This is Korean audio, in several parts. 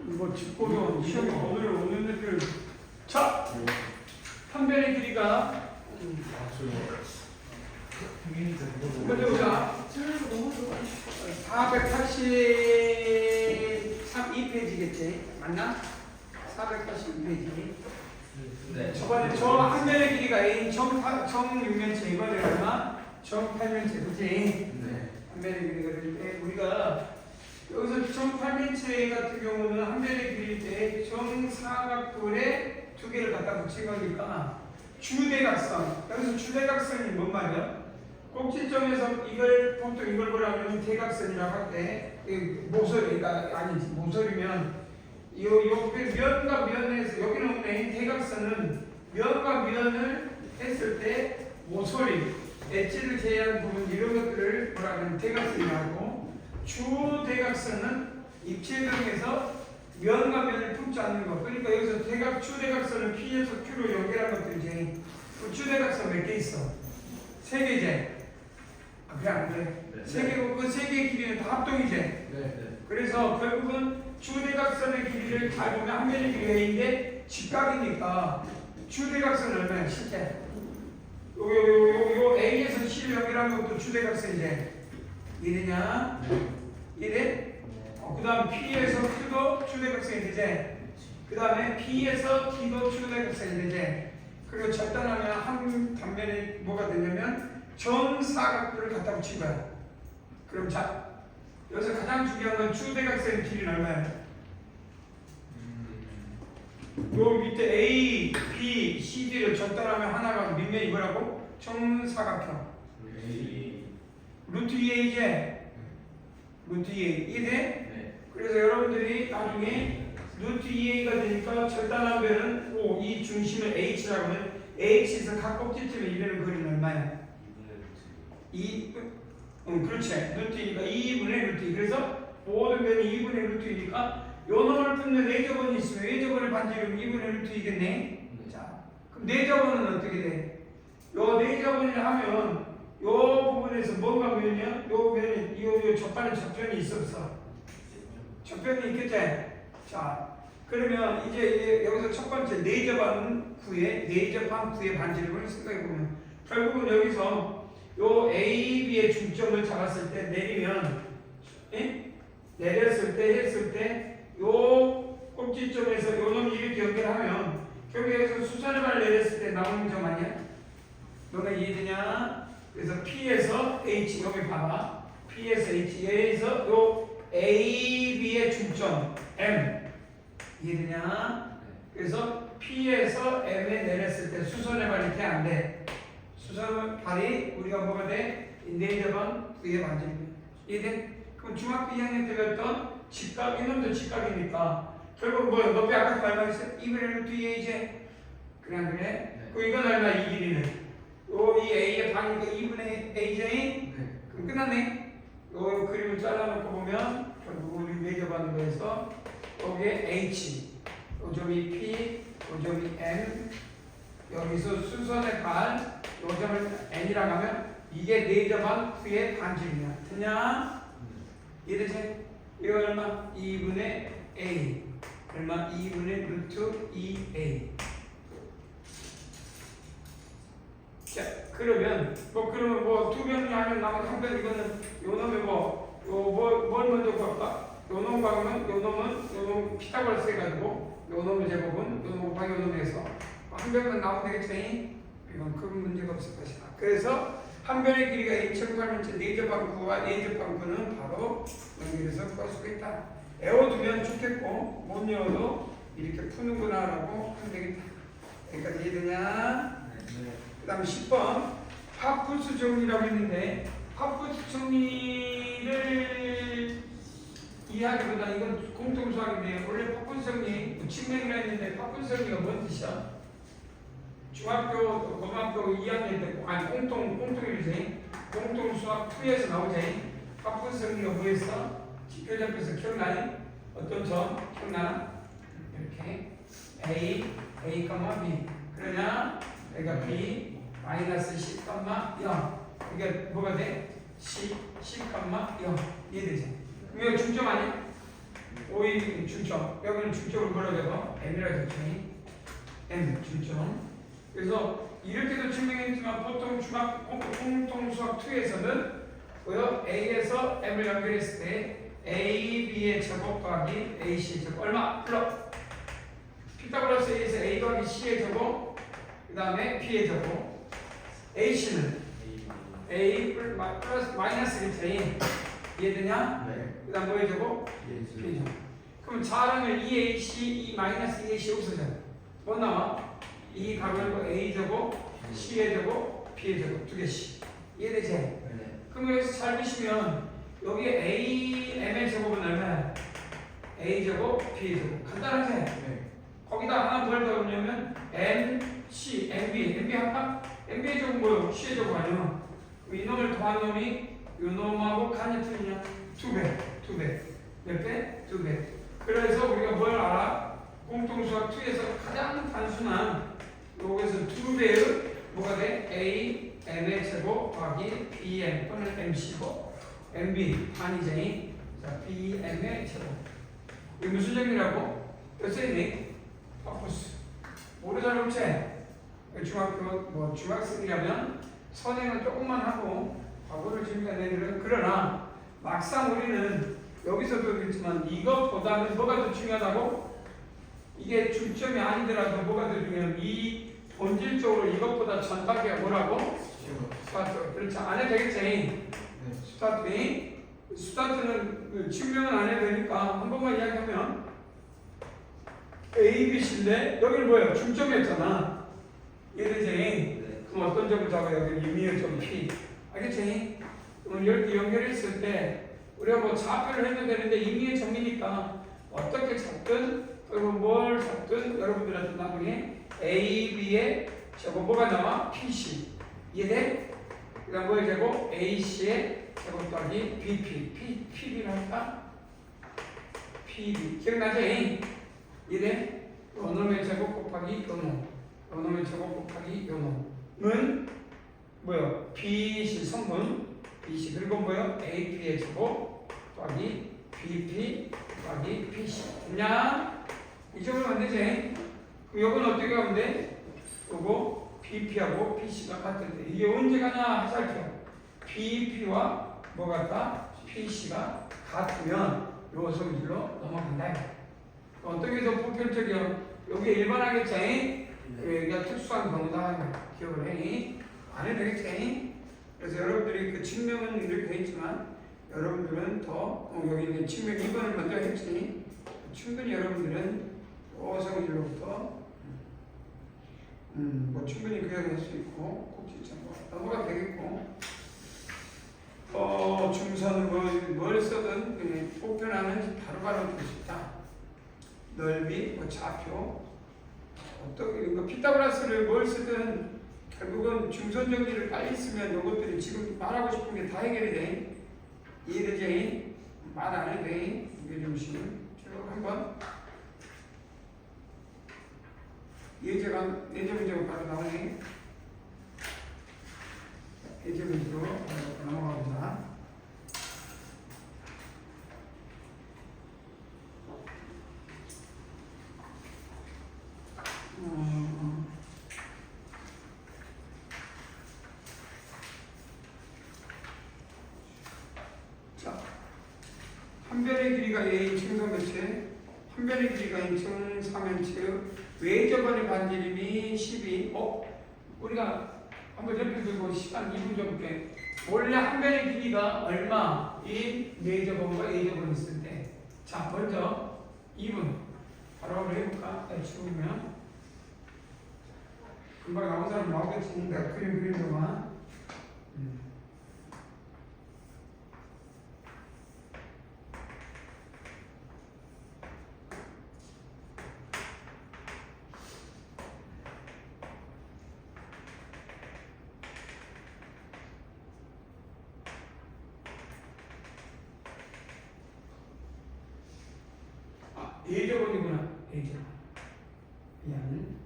이거 짚고도 시험에 오늘 자, 판별의 길이가 먼저 보자. 482페이지겠지? 맞나? 482페이지. 네. 저번에 저 한변의 길이가 A 정6면체 이번에 얼마? 정8면체 그치? 네. 한변의 길이가 될 때 우리가 여기서 정8면체 같은 경우는 한변의 길이일 때 정사각돌에 두 개를 갖다 붙인 거니까 주대각선. 여기서 주대각선이 뭔 말이야? 꼭지점에서 이걸 보통 이걸 뭐라면 대각선이라고 할 때 모서리가 아니지 모서리면 요 면과 면에서 여기는 없네. 대각선은 면과 면을 했을 때 모서리, 엣지를 제외한 부분 이런 것들을 뭐라 하면 대각선이라고. 주대각선은 입체등에서 면과 면을 품지 않는 거. 그러니까 여기서 주대각선을 P에서 Q로 연결한 것들이지. 그 주대각선 몇 개 있어? 3개제. 아, 그래 안 그래? 네. 3개고 그 3개의 길이는 다 합동이지. 네. 그래서 결국은 주대각선의 길이를 잘 보면 한 면의 길이가 A인데 직각이니까 주대각선은 얼마야? 실제 요 A에서 C를 연결한 것도 주대각선이지. 이래냐? 이래? 그 다음 P에서 Q도 주대각선이 되지. 그 다음에 P에서 T도 주대각선이 되지. 그리고 절단하면 한 단면이 뭐가 되냐면 정사각도를 갖다 붙인 거야. 그럼 자, 여기서 가장 중요한 건 주대각선의 길이는 얼마야? 요 밑에 A, B, C, D를 절단하면 하나가 밑면이 뭐라고? 정사각형. 루트 2A제. 루트 2A. 이해 돼? 그래서 여러분들이 나중에 루트 2A가 되니까 절단한 변은 이 중심을 H라고 하면 H에서 각 꼭지점에 이르는 거리는 얼마야? 2, 그렇지. 루트이니까 2분의 루트 2. 그래서 모든 변이 2분의 루트 2니까 요 놈을 품는 4저번이 있으면 4저번의 반지름 2분의 루트 2겠네. 자, 그럼 4저번은 어떻게 돼? 요 4저번을 하면 요 부분에서 뭔가 면이야? 요 면이 요 접반에 접변이 있어 없어? 접변이 있겠지? 자, 그러면 이제 여기서 첫 번째 4저반 구의 반지름을 생각해보면 결국은 여기서 요 A, B의 중점을 잡았을 때 내리면 내렸을 때 했을 때 요 꼭지점에서 요 놈이 이렇게 연결하면 결국 여기서 수선의 발 내렸을 때 나오는 점 아니야? 너네 이해되냐? 그래서 P에서 H 여기 봐봐. P에서 H 여기서 요 A, B의 중점 M 이해되냐? 그래서 P에서 M에 내렸을 때 수선의 발이 이렇게 안 돼. 수선의 발이 우리가 뭐가 돼? 4저번 V의 반지름. 이해돼? 그럼 중학교 2학년 때 배웠던 직각, 이놈도 직각이니까 결국 뭐야? 너 아까 말했어? 2분의 루트 2A제. 그래 안 그래? 네. 그럼 이건 얼마? 이 길이는? 이 A의 반이니까 2분의 AJ? 그럼 끝났네? 요 그림을 잘라놓고 보면 결국 우리 매겨받는 거에서 여기에 H, 요점이 P, 요점이 M, 여기서 수선의 발, 요점을 N이라고 하면 이게 4저반 V의 반지름이야. 됐냐? 이해되지? 이거 얼마? 2분의 A. 얼마? 2분의 루트 2A. 자, 그러면 두 변이 하면 나머지 한 변 이거는 요 놈이 뭘 먼저 구할까? 요 놈 구하면 요 놈은 피타고라스 해가지고 요 놈의 제곱은 요 놈 곱하기 요 놈에서 한 변만 나오면 되겠지? 이건 큰 문제가 없을 것이다. 그래서 한 변의 길이가 2,800m 4저방 구와 4저방 구는 바로 연결해서 구할 수가 있다. 외워두면 좋겠고 못 외워도 이렇게 푸는구나 라고 하면 되겠다. 여기까지 이해되냐? 그 다음에 10번 파푸스 정리라고 했는데 파푸스 정리를 이해하기보다 이건 공통수학인데 원래 파푸스 정리 측면이라 했는데 파푸스 정리가 뭔 뜻이야? 중학교, 고등학교 2학년 때 공통이지. 공통수학 2에서 나오지. 파푸스 정리가 뭐였어? 지표 잡혀서 기억나니? 어떤 점? 기억나나? 이렇게 A, B 그러냐? 여기가 B 마이너스 C, 0 이게 뭐가 돼? C, 0 이해되지? 이거 중점 아니야? 오히려 여기 중점, 여기는 중점을 뭐라고 해서 M이라고 했죠. M 중점. 그래서 이렇게도 증명했지만 보통 중학 공통수학 2에서는 뭐요? A에서 M을 연결했을 때 A, B의 제곱 더하기 A, C의 제곱 얼마? 플러 피타고라스 A에서 A 더하기 C의 제곱 그 다음에 B의 제곱 A, C는 A 플러스 마이너스 1차인 이해되냐? 네. 그 다음 뭐의 제곱? B의 제곱. 그럼 자랑을 2AC, 2 마이너스 2AC 없어져요. 뭐 나와? 2 가로열고 A 제곱, C의 제곱, B의 제곱 두 개씩. 이해되지? 네. 그럼 여기서 잘 보시면 여기 A, M의 제곱은 얼마야? A 제곱, B의 제곱. 간단하지? 네. 거기다 하나 뭘 더하냐면 M, C, MB. MB 할까? MB의 제곱 뭐요? C의 제곱 아니야? 그럼 이놈을 더한 놈이 이놈하고 간이 틀리냐? 2배. 2배. 몇 배? 2배. 그래서 우리가 뭘 알아? 공통수학 2에서 가장 단순한 여기서 2배의 뭐가 돼? A, M의 제곱 더하기 BM 또는 MC고 MB 반이제니 자 BM의 제곱 이게 무슨 정리라고? 몇 세니? 파푸스 모르잖아 그렇지? 중학교 뭐 중학생이라면 선행은 조금만 하고 과거를 준비한 애들은 그러나 막상 우리는 여기서도 그렇지만 이것보다는 뭐가 더 중요하다고? 이게 중점이 아니더라도 뭐가 더 중요하면 이 본질적으로 이것보다 전박이가 뭐라고? 스타트. 그렇지. 안 해도 되겠지? 네. 스타트. 스타트는 증명은 안 해도 되니까 한 번만 이야기하면 A, B, C인데 여기는 뭐예요? 중점이었잖아. 이해되지? 네. 그럼 어떤 점을 잡아요? 여기 유미의 점 P. 알겠지? 그럼 이렇게 연결했을 때 우리가 뭐 좌표를 해도 되는데 임의의 점이니까 어떻게 잡든 그리고 뭘 잡든 여러분들한테 나중에 A, B의 제곱 뭐가 나와? PC 이해돼? 그 다음 뭐의 제곱? AC의 제곱 더하기 BP PB를 할까? PB 기억나지? 이래? 요놈의 제곱 곱하기 요놈 요놈의 제곱 곱하기 요놈은 뭐요? BC 성분 BC 그리고 뭐요? AP의 제곱 더하기 BP 더하기 PC 됐냐? 이 정도면 안 되지? 그럼 요건 어떻게 하면 돼? 요거 BP하고 PC가 같을 때 이게 언제 가냐 살펴 BP와 뭐 같다? PC가 같으면 요 성질로 넘어간다 어떻게 더 보편적이야? 여기 일반하겠지? 여기가 특수한 경우다 기억을 해 안 해도 되겠지? 그래서 여러분들이 그 증명은 이렇게 돼 있지만 여러분들은 더 여기 있는 증명 2번을 먼저 했지 충분히 여러분들은 성질로부터 뭐 충분히 그려낼 수 있고 꼭지점 넘어가 되겠고 중선은 뭘 쓰든 보편하는 바로바로 볼 수 있다. 넓이, 뭐 좌표 어떻게 피타고라스를 뭘 쓰든 결국은 중선 정리를 빨리 쓰면 이것들이 지금 말하고 싶은 게 다 해결이 돼. 이해되지? 말 안 해도 돼. 무게 중심 쭉 한번 예제가 예제 문제가 바로 나오네. 예제 문제로 넘어갑니다. 자, 한 변의 길이가 A인 층선면체, 한 변의 길이가 A인 층사면체, 외접원의 반지름이 12. 우리가 한번 옆에 두고 시간 2분 줘볼게. 원래 한 변의 길이가 얼마? 이 내접원과 A접원이 있을 때. 자, 먼저 2분. 바로 해볼까? 죽으면. 금방 나온 사람 나오겠지. 내가 그림 동안. A접원이구나. A접원. 미안.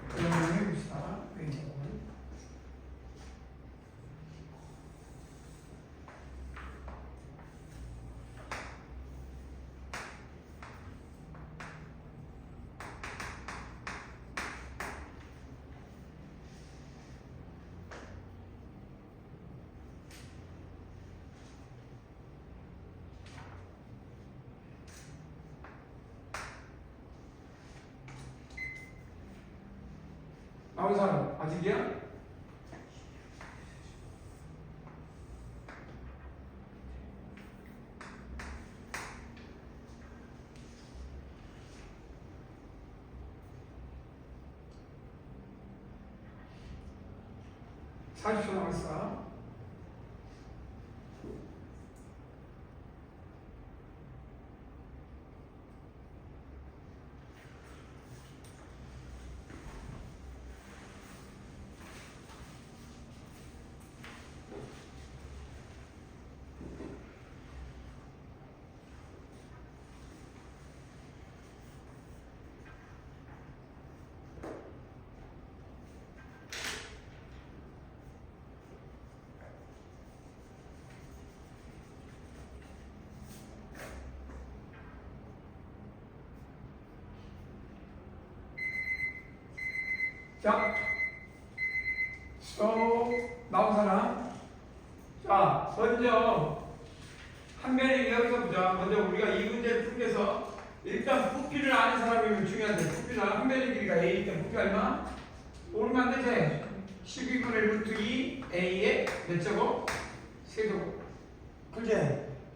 그러면 해봅시다. A접원. 나온 사람 아직이야? (40초) 남았어. 자, 나온 사람. 자, 먼저 한별이 여기서 보자. 먼저 우리가 이 문제를 풀면서 일단 부피를 아는 사람이면 중요한데, 부피는 한별이 길이가 a 때 부피 얼마? 얼마 안 되지? 12분의 루트 2 a의 몇 제곱? 세제곱. 그지?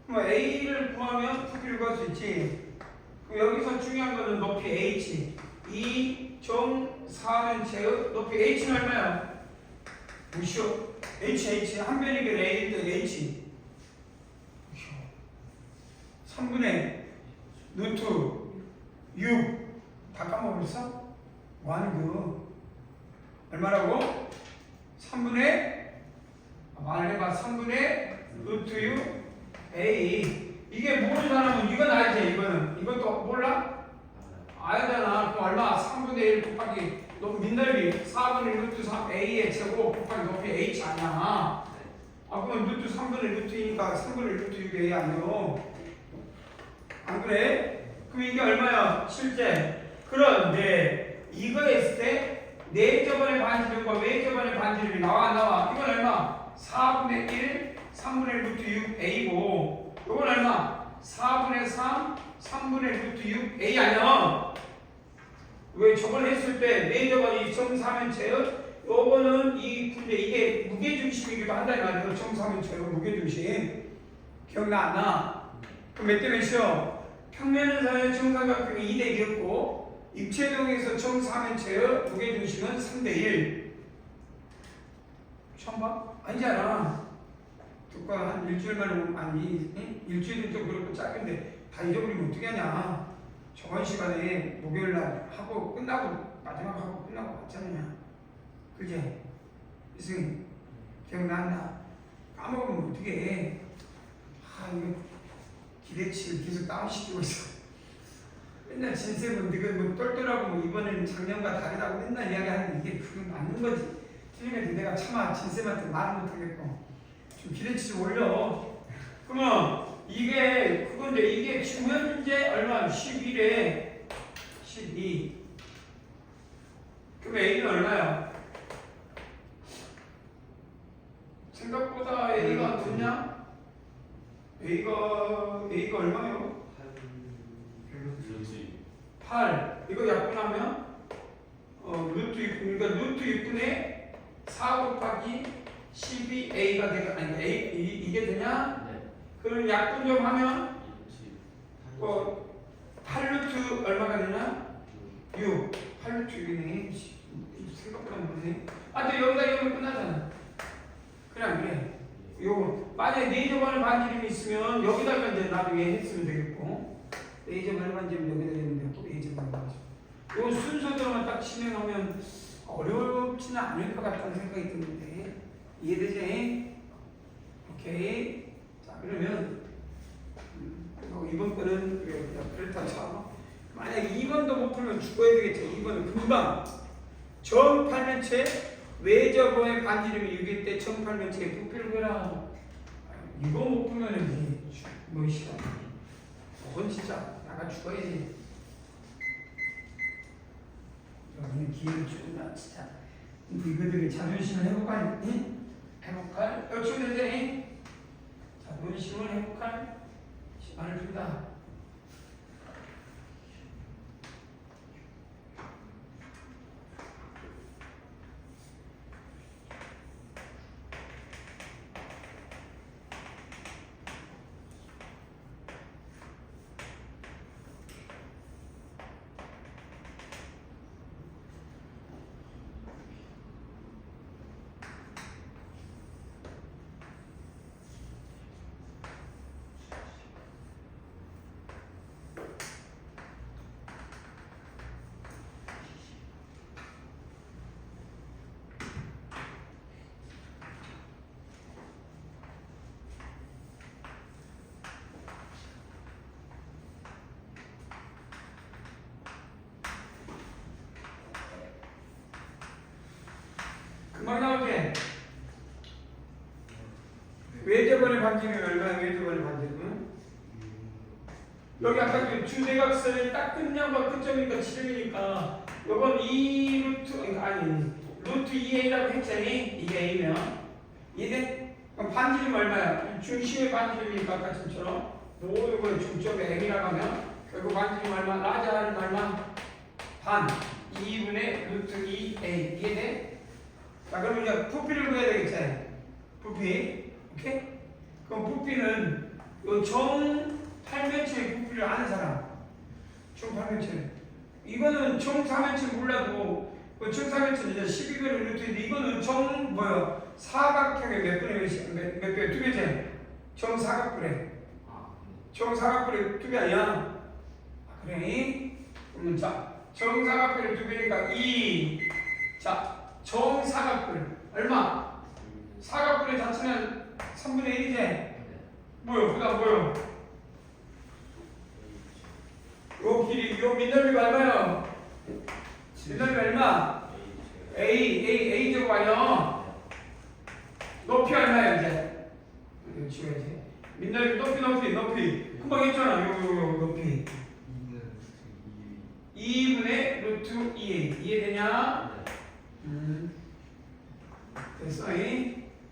그럼 a를 구하면 부피를 구할 수 있지. 그럼 여기서 중요한 거는 높이 h. 2.4의 높이 h는 얼마야? 무시오. h 한변이 그 a일 때 h 3분의 루트 6 다 까먹었어? 완그 얼마라고? 3분의 말해봐. 3분의 루트 6 a. 이게 모르는 사람은 이건 알지. 이것도 몰라? 알잖아. 그럼 얼마? 3분의 1 곱하기 민넓이 4분의 루트 3 a의 제곱 곱하기 높이 h 아니야. 그럼 루트 3분의 루트이니까 3분의 루트 6a 아니요. 안 그래? 그럼 이게 얼마야? 실제. 그런데 이거 했을 때 내저번의 반지름과 외저번의 반지름이 나와 안 나와? 이건 얼마? 4분의 1 3분의 루트 6 a고 이건 얼마? 4분의 3 3분의 루트 6 a 아니야? 왜 저번에 했을 때 내저번이 정사면체요? 요거는 이게 무게중심이기도 한다 이 말이에요. 정사면체요 무게중심. 기억나 안 나? 그럼 몇 대 몇이요? 평면은사의 정사각형이 2대 2였고 입체동에서 정사면체의 무게중심은 3대 1. 처음 봐? 아니잖아. 듣고 한 일주일 만에 오면 아니 일주일은 좀 그렇고 짧은데 다 잊어버리면 어떻게 하냐. 저번 시간에 목요일날 하고 끝나고 마지막 하고 끝나고 왔잖아요. 그제? 이승 기억나나? 까먹으면 어떻게 해. 이거 기대치를 계속 다운시키고 있어. 맨날 진쌤은 네가 뭐 똘똘하고 뭐 이번에는 작년과 다르다고 맨날 이야기하는데 이게 그게 맞는 거지. 틀리면 내가 차마 진쌤한테 말을 못하겠고 좀 기대치 좀 올려. 그러면 이게 그건데 이게 지금 현재 얼마? 11에 12. 그럼 A는 얼마야? 생각보다 A가 좋냐? A가 얼마예요? 8. 이거 약분하면 루트 6분. 그러니까 루트 6분의 4 곱하기 12A가 되가 아니 A 이게 되냐? 네. 그럼 약분 좀 하면 8루트 얼마가 되냐? 6. 8루트 6이네. 생각보다 모르네. 근데 여기다 이러면 끝나잖아. 그래 안 그래? 요거 만약에 네이저반의 반지름이 있으면 여기다가 이제 나중에 했으면 되겠고 네이저반의 반지름 여기다 했는데 또 네이저반의 반지름. 요 순서대로만 딱 진행하면 어렵지는 않을 것 같다는 생각이 드는데 이해되지? 오케이. 자 그러면 이번 거는 그렇다 쳐. 만약에 2번도 못 풀면 죽어야 되겠죠. 2번은 금방 정팔면체 외저번의 반지름이 6일 때 정팔면체의 부피를 구해라. 이거 못 풀면은 뭐 시간. 그건 진짜 나가 죽어야지. 여기는 기회를 주나 진짜. 이거들이 자존심을 회복할 회복할 친구들이 자존심을 회복할 시간을 준다. 금방 나오지? 외접원의 반지름이 얼마야? 외접원의 반지름은? 여기 아까 그 주대각선의 딱 끝점과 끝점이니까 7이니까 이건 2 루트 아니 루트 2a라고 했잖니? 이게 a면 이게 그럼 반지름 얼마야? 중심의 반지름이니까 아까 처럼 요거의 중점의 m이라고 하면 결국 반지름 얼마? 라자는 얼마? 반 2분의 루트 2a 이해돼? 자 그럼 이제 부피를 구해야 되겠지? 부피 오케이? 그럼 부피는 요 정 8면체의 부피를 아는 사람 정 8면체 이거는 정 4면체 몰라도 정 4면체 이제 12분의 루트인데 이거는 정 뭐야 사각형의 몇 분의 몇 배? 두 배째 정 사각분의 정 사각분의 두 배 아니야? 그래? 그러면 자 정사각분의 두 배니까 2 자 정사각분 얼마? 사각분의 자체는 3분의 1이지? 뭐요? 그 다음 뭐요? 요 길이, 요 민넓이가 얼마요? 민넓이 얼마? A 제곱 아니요? 높이 얼마야 이제? 이거 지워야지. 민넓이 높이. 금방 했잖아. 요 높이. 2분의 루트 2a. 이해되냐? 됐어.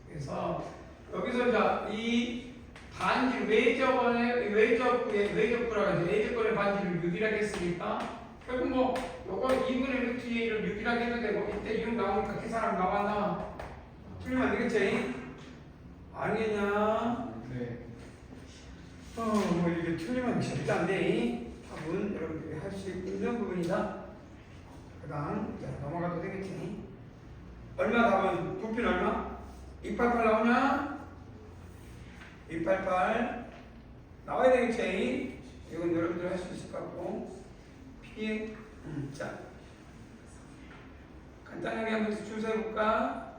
그래서 여기서 자, 이 반지 외접구라고 하지 외접권의 반지를 6이라고 했으니까 결국 뭐 요거 2분의 루트 2a를 6이라고 해도 되고 이때 6 나오니까 계산하면 나왔나? 틀리면 안 되겠지? 아니겠냐? 네. 뭐 이게 틀리면 절대 안 돼. 답은 여러분들이 할 수 있는 부분이다. 그 다음 넘어가도 되겠지? 얼마 답은? 부피는 얼마? 288 나오냐? 288 나와야 되겠지? 이건 여러분들 할 수 있을 것 같고 P 자 간단하게 한번 줄 서해볼까?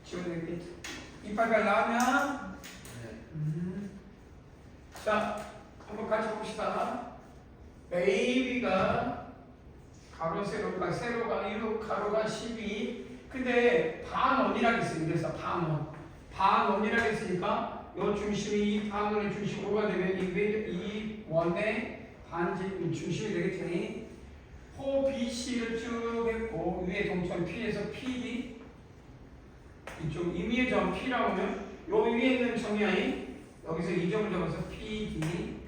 지워야 되겠지? 288 나오냐? 자 한번 같이 봅시다. AB가 가로 세로가 1로 가로가 12 근데 반원이라고 했어요. 그래서 반원이라고 했으니까 요 중심이 반원의 중심 5가 되면 이 원의 반지 중심이 되겠지. 호 BC를 쭉 했고 위에 동점 P에서 PD 이쪽 임의의 점 P라고 하면 요 위에 있는 점이 아닌 여기서 이 점을 잡아서 PD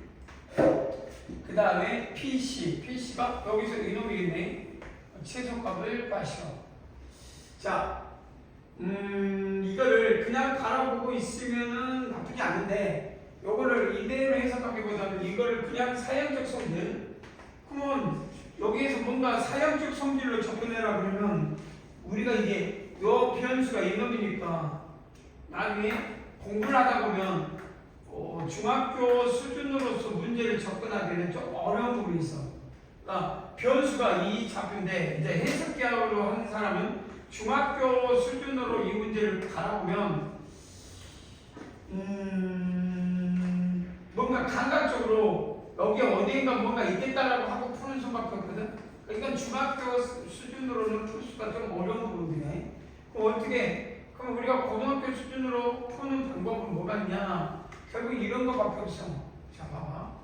그 다음에 PC가 여기서 이놈이겠네. 최소값을 빠셔. 자, 이거를 그냥 바라보고 있으면은 나쁘지 않은데, 요거를 이대로 해석하기보다는 이거를 그냥 사형적 성질, 그러면 여기에서 뭔가 사형적 성질로 접근해라 그러면 우리가 이게 요 변수가 이놈이니까 나중에 공부를 하다 보면 중학교 수준으로서 문제를 접근하기에는 좀 어려운 부분이 있어. 그러니까 변수가 이 좌표인데 이제 해석기하로 하는 사람은 중학교 수준으로 이 문제를 바라보면 뭔가 감각적으로 여기 어디인가 뭔가 있겠다라고 하고 푸는 수밖에 없거든. 그러니까 중학교 수준으로는 풀 수가 좀 어려운 부분이네. 그럼 어떻게? 그럼 우리가 고등학교 수준으로 푸는 방법은 뭐가 있냐? 결국 이런 거밖에 없어. 자, 봐봐.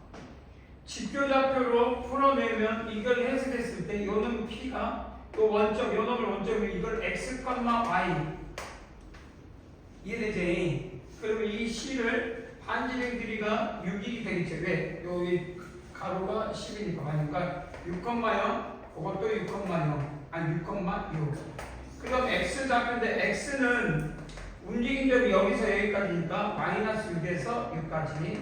직교좌표로 풀어내면 이걸 해석했을 때 요놈 P가 요 원점, 요 놈을 원점으로 이걸 x, y 이해되지? 그리고 이 C를 반지름 길이가 6이 되겠죠. 왜? 여기 가로가 10이니까 그러니까 6,0 그것도 6,0 아니 6,6 그럼 x 좌표인데 x는 움직인 점이 여기서 여기까지니까 마이너스 6에서 6까지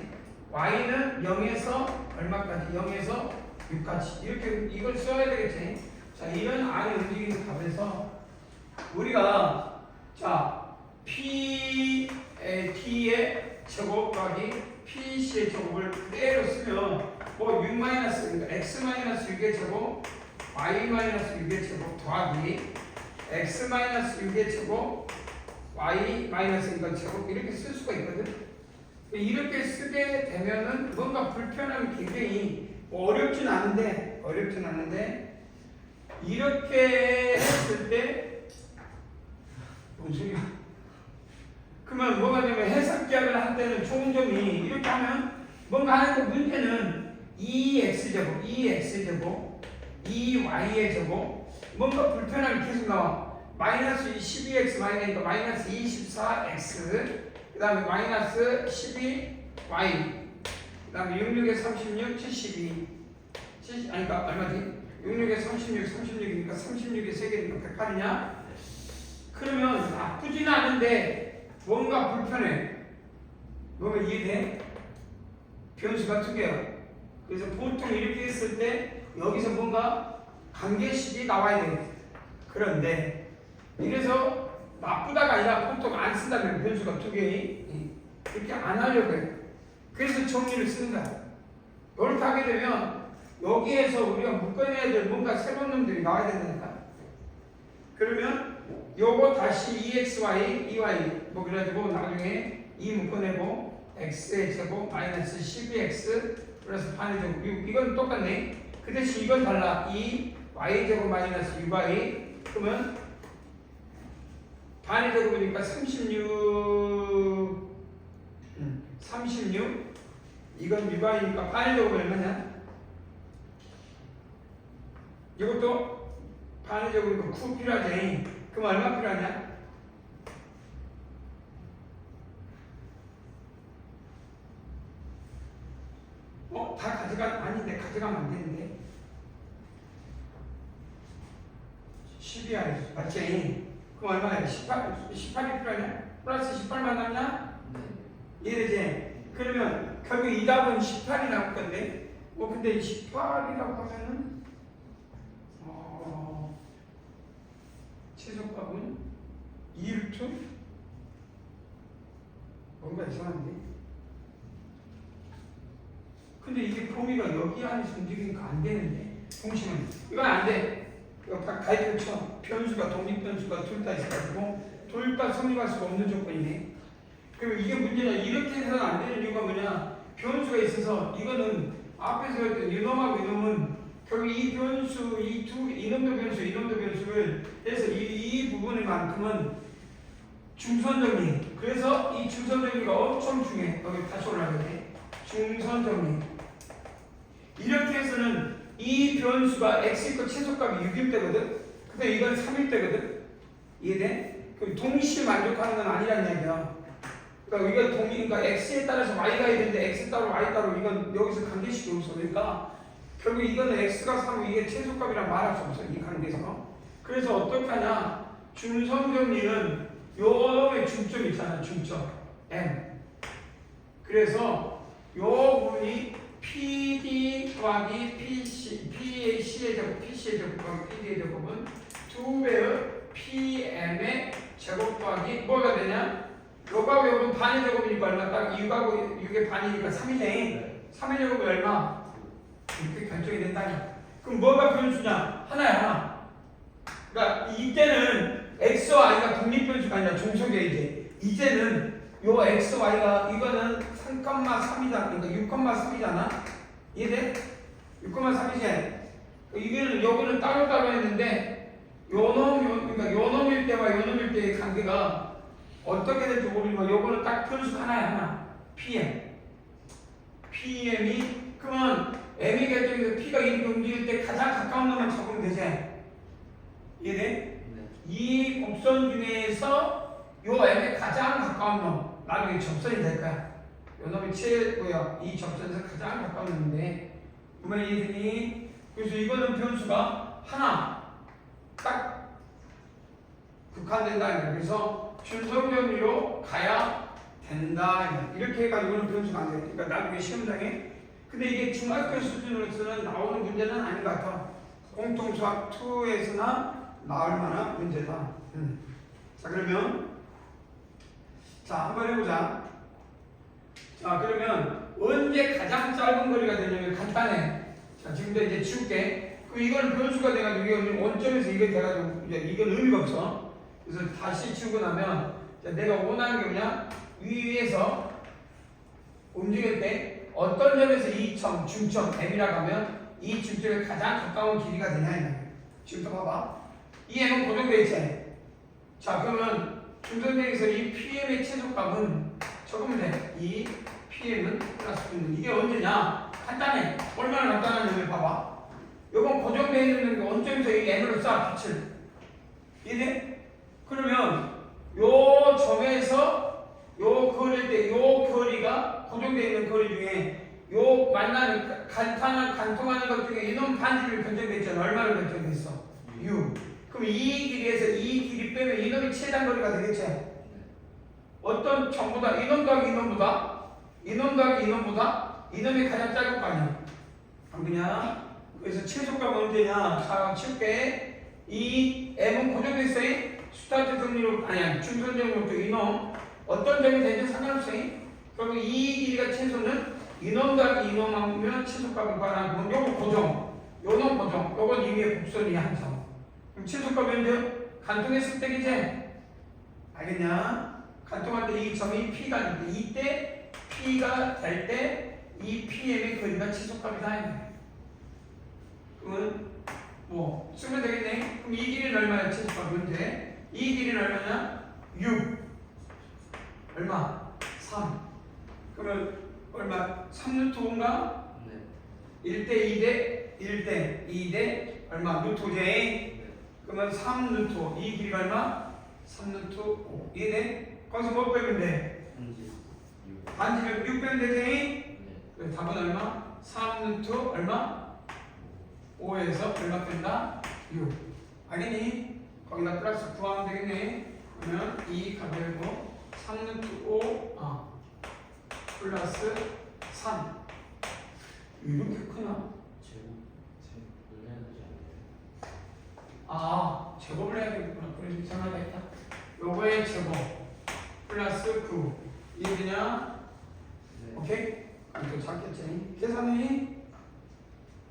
y는 0에서 얼마까지? 0에서 6까지 이렇게 이걸 써야 되겠지. 자 이런 안에 움직이는 값에서 우리가 자 P T의 제곱 더하기 PC의 제곱을 그대로 쓰면 뭐 6 그러니까 x 6의 제곱 y 6의 제곱 더하기 x 6의 제곱 y 마이너스니까 제곱 이렇게 쓸 수가 있거든. 이렇게 쓰게 되면은 뭔가 불편함이 굉장히 어렵진 않은데 이렇게 했을 때 뭔 소리야? 그러면 뭐가 되면 해석기학을 할 때는 좋은 점이 이렇게 하면 뭔가 하는 거 문제는 2x제곱, 2x제곱, 2y의 제곱 뭔가 불편하게 계속 나와. 마이너스 12x 마이너스니까 마이너스 24x 그 다음에 마이너스 12y 그 다음에 66에 36, 72 아니까 얼마지? 66에 36, 36이니까 36에 3개니까 108이냐? 그러면 나쁘지는 않은데 뭔가 불편해. 뭔가 이해돼? 변수가 두 개야. 그래서 보통 이렇게 했을 때 여기서 뭔가 관계식이 나와야 돼. 그런데 이래서 나쁘다가 아니라 보통 안 쓴다면 변수가 두 개. 그렇게 안 하려고 해. 그래서 정리를 쓰는 거야. 이렇게 하게 되면 여기에서 우리가 묶어내야 될 뭔가 새로운 놈들이 나와야 된다니까. 그러면 요거 다시 2xy, 2y 뭐 그래가지고 나중에 2 묶어내고 x의 제곱 마이너스 12x 플러스 반의 제곱 이건 똑같네. 그 대신 이건 달라. 2 y 제곱 마이너스 6y 그러면 반의 제곱이니까 36 이건 6y니까 반의 제곱이 얼마냐? 이것도 반의 제곱이니까 9 필요하지. 그럼 얼마 필요하냐? 다 가져가 아닌데 가져가면 안 되는데 12야 맞지? 그럼 얼마야? 18이 필요하냐? 플러스 18만 남냐? 이해되지? 그러면 결국 이 답은 18이 나올 건데 근데 18이라고 하면은 최소값은 2루트? 뭔가 이상한데? 근데 이게 범위가 여기 안에서 움직이니까 안 되는데 공식은 이건 안 돼. 이거 가입표 쳐. 변수가 독립변수가 둘 다 있어가지고 둘 다 성립할 수가 없는 조건이네. 그럼 이게 문제냐? 이렇게 해서는 안 되는 이유가 뭐냐? 변수가 있어서 이거는 앞에서 했던 이놈하고 이놈은 결국 이 변수, 이놈도 변수, 이놈도 변수를 해서 이 부분만큼은 중선정리. 그래서 이 중선정리가 엄청 중요해. 여기 다시 올라가야 돼. 중선정리. 이렇게 해서는 이 변수가 x의 최소값이 6일 때거든. 근데 이건 3일 때거든. 이해돼? 그럼 동시에 만족하는 건 아니란 얘기야. 그러니까 이건 그러니까 x에 따라서 y가 있는데 x 따로 y 따로 이건 여기서 관계식이 없어. 그러니까 결국 이거는 x가 3 이게 최소값이랑 말할 수 없어. 이 관계에서. 그래서 어떻게 하냐? 중성정리는 요놈의 중점 있잖아. 중점 m. 그래서 요 부분이 PD 더하기 PC, P의 C의 제곱, PC의 제곱 더하기 PD의 제곱은 2배의 PM의 제곱 더하기 뭐가 되냐? 요거하고 요건 반의 제곱이니까 얼마? 딱 6하고 6의 반이니까 3이네. 3의 제곱이 얼마? 이렇게 결정이 된다냐? 그럼 뭐가 변수냐? 하나야, 하나. 그러니까 이때는 X와 Y가 독립변수가 아니라 종속이야, 이제. 이제는 요 X, Y가 이거는 3,3이잖아. 그러니까 6,3이잖아. 이해돼? 6,3이지? 이거는 요거는 따로따로 했는데 그러니까 요 놈일 때와 요 놈일 때의 관계가 어떻게 될지 모르지만 요거는 딱 변수 하나야, 하나. PM. PM이 그러면 M이 결정해서 P가 이렇게 움직일 때 가장 가까운 놈만 잡으면 되지. 이해돼? 네. 이 곡선 중에서 요 M의 가장 가까운 놈 나중에 접선이 될 거야. 요 놈이 이 접선에서 가장 가까운 놈인데 보면 이해되니? 그래서 이거는 변수가 하나 딱 국한된다. 그래서 준성정리로 가야 된다. 이렇게 해가지고는 변수가 안 돼. 그러니까 나중에 시험장에 근데 이게 중학교 수준으로서는 나오는 문제는 아닌 것 같아. 공통수학 2에서나 나올 만한 문제다. 자 그러면 한번 해보자. 자 그러면 언제 가장 짧은 거리가 되냐면 간단해. 자 지금부터 이제 지울게. 그럼 이건 변수가 돼가지고 이게 원점에서 이게 돼가지고 이제 이건 의미가 없어. 그래서 다시 지우고 나면 내가 원하는 게 뭐냐? 위에서 움직일 때 어떤 점에서 이 점, 중점 M이라고 하면 이 중점에 가장 가까운 길이가 되냐. 지금부터 봐봐. 이 M은 고정되어 있지. 자 그러면 중선대에서 이 PM의 최소값은 적으면 돼. 이 PM은 플러스 Q는 이게 언제냐? 간단해. 얼마나 간단한지 봐봐. 요건 고정되어 있는 원점에서 이 N으로 쏴 빛을. 이해돼? 그러면 요 점에서 요 거리일 때 요 거리가 고정되어 있는 거리 중에 요 만나는 간통하는 것 중에 이놈 반지를 결정됐잖아. 얼마를 결정됐어? 6. 그럼 이 길이에서 이 길이 빼면 이놈이 최단 거리가 되겠지? 어떤 전보다 이놈 더하기 이놈보다 이놈 더하기 이놈보다 이놈이 가장 짧을 거 아니야? 안 그냥? 그래서 최소값은 언제냐? 자, 칠게. 이 M은 고정됐어. 스타트 정리로 아니야. 중선 정리로 이놈 어떤 점이 되는지 상관없어. 그럼 이 길이가 최소는 이놈 더하기 이놈하면 최소값을 구하라는 건 요거 고정. 요놈 고정. 요건 이 위에 곡선이 항상. 그럼 최소값이 언제? 간통했을 때겠지? 알겠냐? 간통할 때 이 점이 P가 될 때 이때 P가 될 때 이 PM의 거리가 최소값이다. 그러면 뭐 쓰면 되겠네. 그럼 이 길이는 얼마야? 최소값이 언제? 이 길이는 얼마냐? 6. 얼마? 3. 그러면 얼마? 3루트인가? 네. 1대 2대 1대 2대 얼마? 루트 J. 그러면 3루트. 이 길이가 얼마? 3루트 5. 이해돼? 거기서 뭐 빼면 돼? 반지를 6 빼면 되지? 네. 그래서 답은 얼마? 3루트 얼마? 5에서 얼마 뺀다? 6. 알겠니? 거기다 플러스 9하면 되겠네. 그러면 이 값이고 3루트 5 플러스 3. 이렇게 크나? 제곱을 해야 되지 않나요? 아, 제곱을 해야 되겠구나. 그래서 이상하다 했다. 요거의 제곱 플러스 9. 이해되냐? 네. 오케이? 그럼 또 찾겠지? 계산이?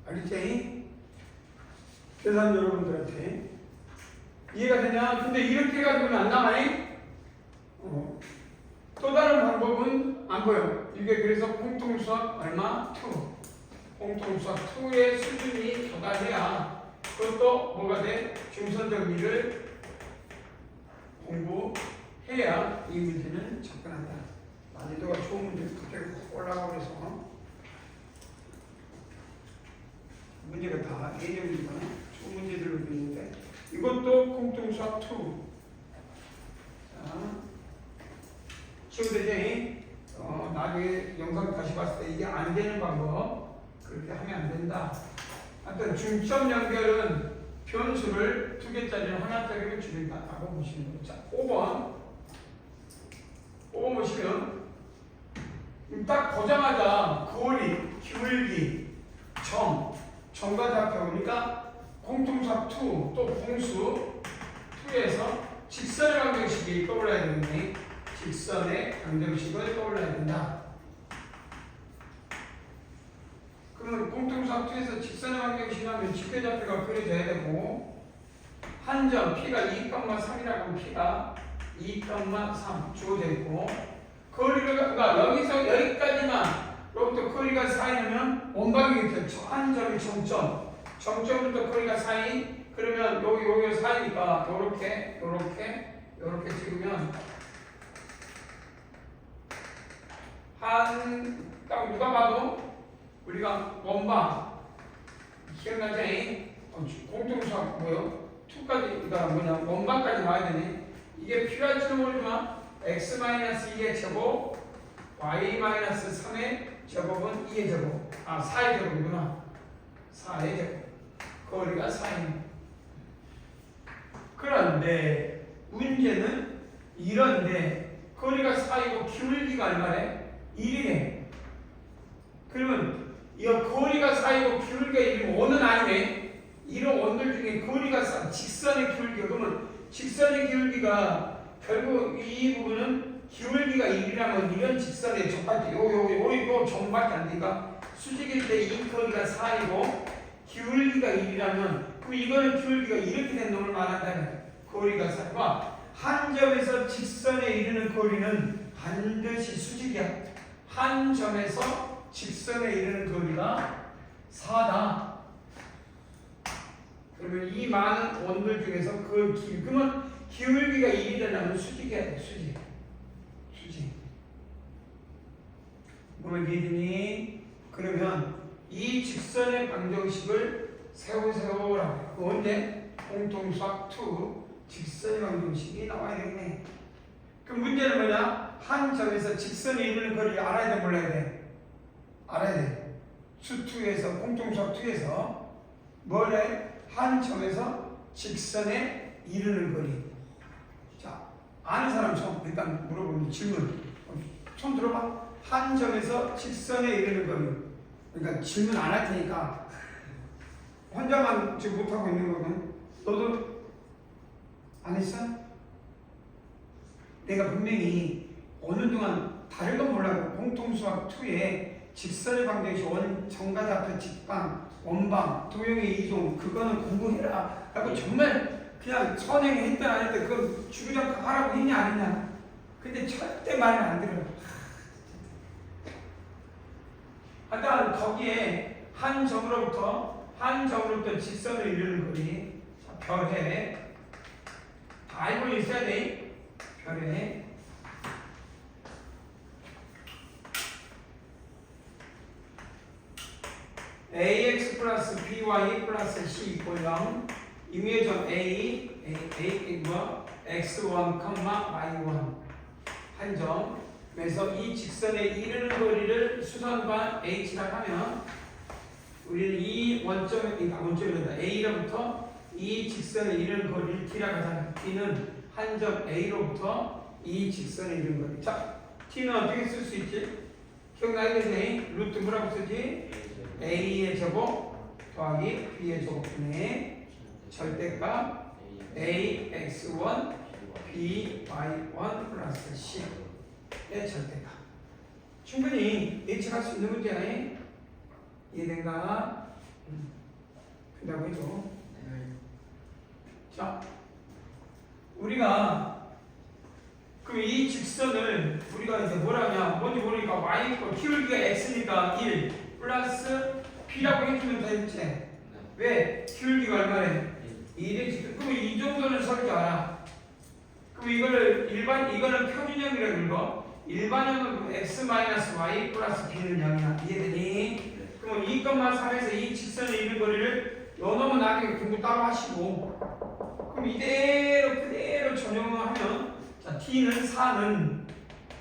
알겠지? 계산 여러분들한테 이해가 되냐? 근데 이렇게 해가지고는 안 나와요? 또 다른 방법은 안 보여. 이게 그래서 공통수학 얼마? 2. 공통수학 2의 수준이 도달해야 그것도 뭐가 돼? 중선정리를 공부해야 이 문제는 접근한다. 난이도가 좋은 문제 갑자기 올라가고 그래서 문제가 다 예정이니까 좋은 문제들로 되어 있는데 이것도 공통수학 2. 자, 친구들이 나중에 영상 다시 봤을 때 이게 안 되는 방법 그렇게 하면 안 된다. 하여튼 중점 연결은 변수를 2개짜리를 하나짜리로 줄인다라고 보시면 됩니다. 자, 5번 보시면 딱 보자마자 거리, 기울기, 점과 잡혀오니까 공통수학 2, 또 공수 2에서 직선의 방정식이 떠올라야 되겠네. 직선의 방정식을 떠올라야 된다. 그러면 공통수학 2에서 직선의 방정식이라면 직교좌표가 그려져야 되고 한 점 P가 2,3이라고 하면 P가 2,3 주어져 있고 거리가 그러니까 여기서 여기까지만 로부터 거리가 쌓이면 원방이겠죠. 한 점이 정점부터 거리가 쌓인 그러면 여기 사이니까 요렇게 찍으면 딱 누가 봐도 우리가 원방 기억나지? 공통수학 뭐요? 2까지가 뭐냐? 원방까지 나와야 되네. 이게 필요할지도 모르지만 x-2의 제곱 y-3의 제곱은 2의 제곱 4의 제곱이구나. 4의 제곱 거리가 4인. 그런데 문제는 이런데 거리가 4이고 기울기가 얼마래? 1이네. 그러면 이 거리가 4이고 기울기가 1이면 원은 아니네. 이런 원들 중에 거리가 4, 직선의 기울기가 그러면 직선의 기울기가 결국 이 부분은 기울기가 1이라면 이런 직선의 점밖에 요 점밖에 안 되니까 수직일 때 이 거리가 4이고 기울기가 1이라면 그럼 이거는 기울기가 이렇게 된 놈을 말한다면 거리가 4가 한 점에서 직선에 이르는 거리는 반드시 수직이야. 한 점에서 직선에 이르는 거리가 4다. 그러면 이 많은 원들 중에서 그러면 기울기가 1이 되려면 수직해야 돼. 수직. 뭘 이해되니? 그러면 이 직선의 방정식을 세우세요라고. 언제? 공통수학 2 직선의 방정식이 나와야 되겠네. 그럼 문제는 뭐냐? 한 점에서 직선이 이루는 거리를 알아야 돼, 몰라야 돼? 알아야 돼. 수2에서 공통수학 2에서 뭐래? 한 점에서 직선에 이르는 거리. 자, 아는 사람 처음 일단 물어보는 질문. 처음 들어봐. 한 점에서 직선에 이르는 거리. 그러니까 질문 안 할 테니까 혼자만 지금 못하고 있는 거면 너도 안 했어? 내가 분명히 어느 동안 다른 건 몰라도 공통수학 2에 직선의 방정식 정가좌표 직방 원방 도형의 이동 그거는 공부해라 라고 정말 그냥 선행했든 안 했든 그건 주구장창 하라고 했냐 안 했냐. 근데 절대 말을 안 들어요. 하여튼 거기에 한 점으로부터 직선을 이루는 거리. 자, 별해. 다 알고 있어야 돼. 별해. ax 플러스 by 플러스 c 이꼴 0 임의의 점 a 뭐 x1, y1 한 점에서 이 직선에 이르는 거리를 수선반 h라 하면 우리는 이 원점에 원점이다 a로부터 이 직선에 이르는 거리를 t라 하잖아요. t는 한 점 a로부터 이 직선에 이르는 거리. 자, t는 어떻게 쓸 수 있지? 기억나겠네. 루트 뭐라고 쓰지? a의 제곱 더하기 b의 제곱분의 절대값 ax1 by1 플러스 c의 절대값. 충분히 예측할 수 있는 문제야. 이해된가? 된다고 해줘. 자, 우리가 그럼 이 직선을 우리가 이제 뭐라냐? 뭔지 모르니까 y 기울기가 x니까 1 플러스 p라고 해주면 되겠지? 왜? 기울기가 얼마래? 1의 직선. 그럼 이 정도는 설 줄 알아. 그럼 이거는 표준형이라고 읽어. 일반형은 x-y 플러스 b는 0이야. 이해되니? 그럼 2,3에서 이 직선에 있는 거리를 요놈은 나중에 공부 따로 하시고 그럼 그대로 전용을 하면 자 t는 4는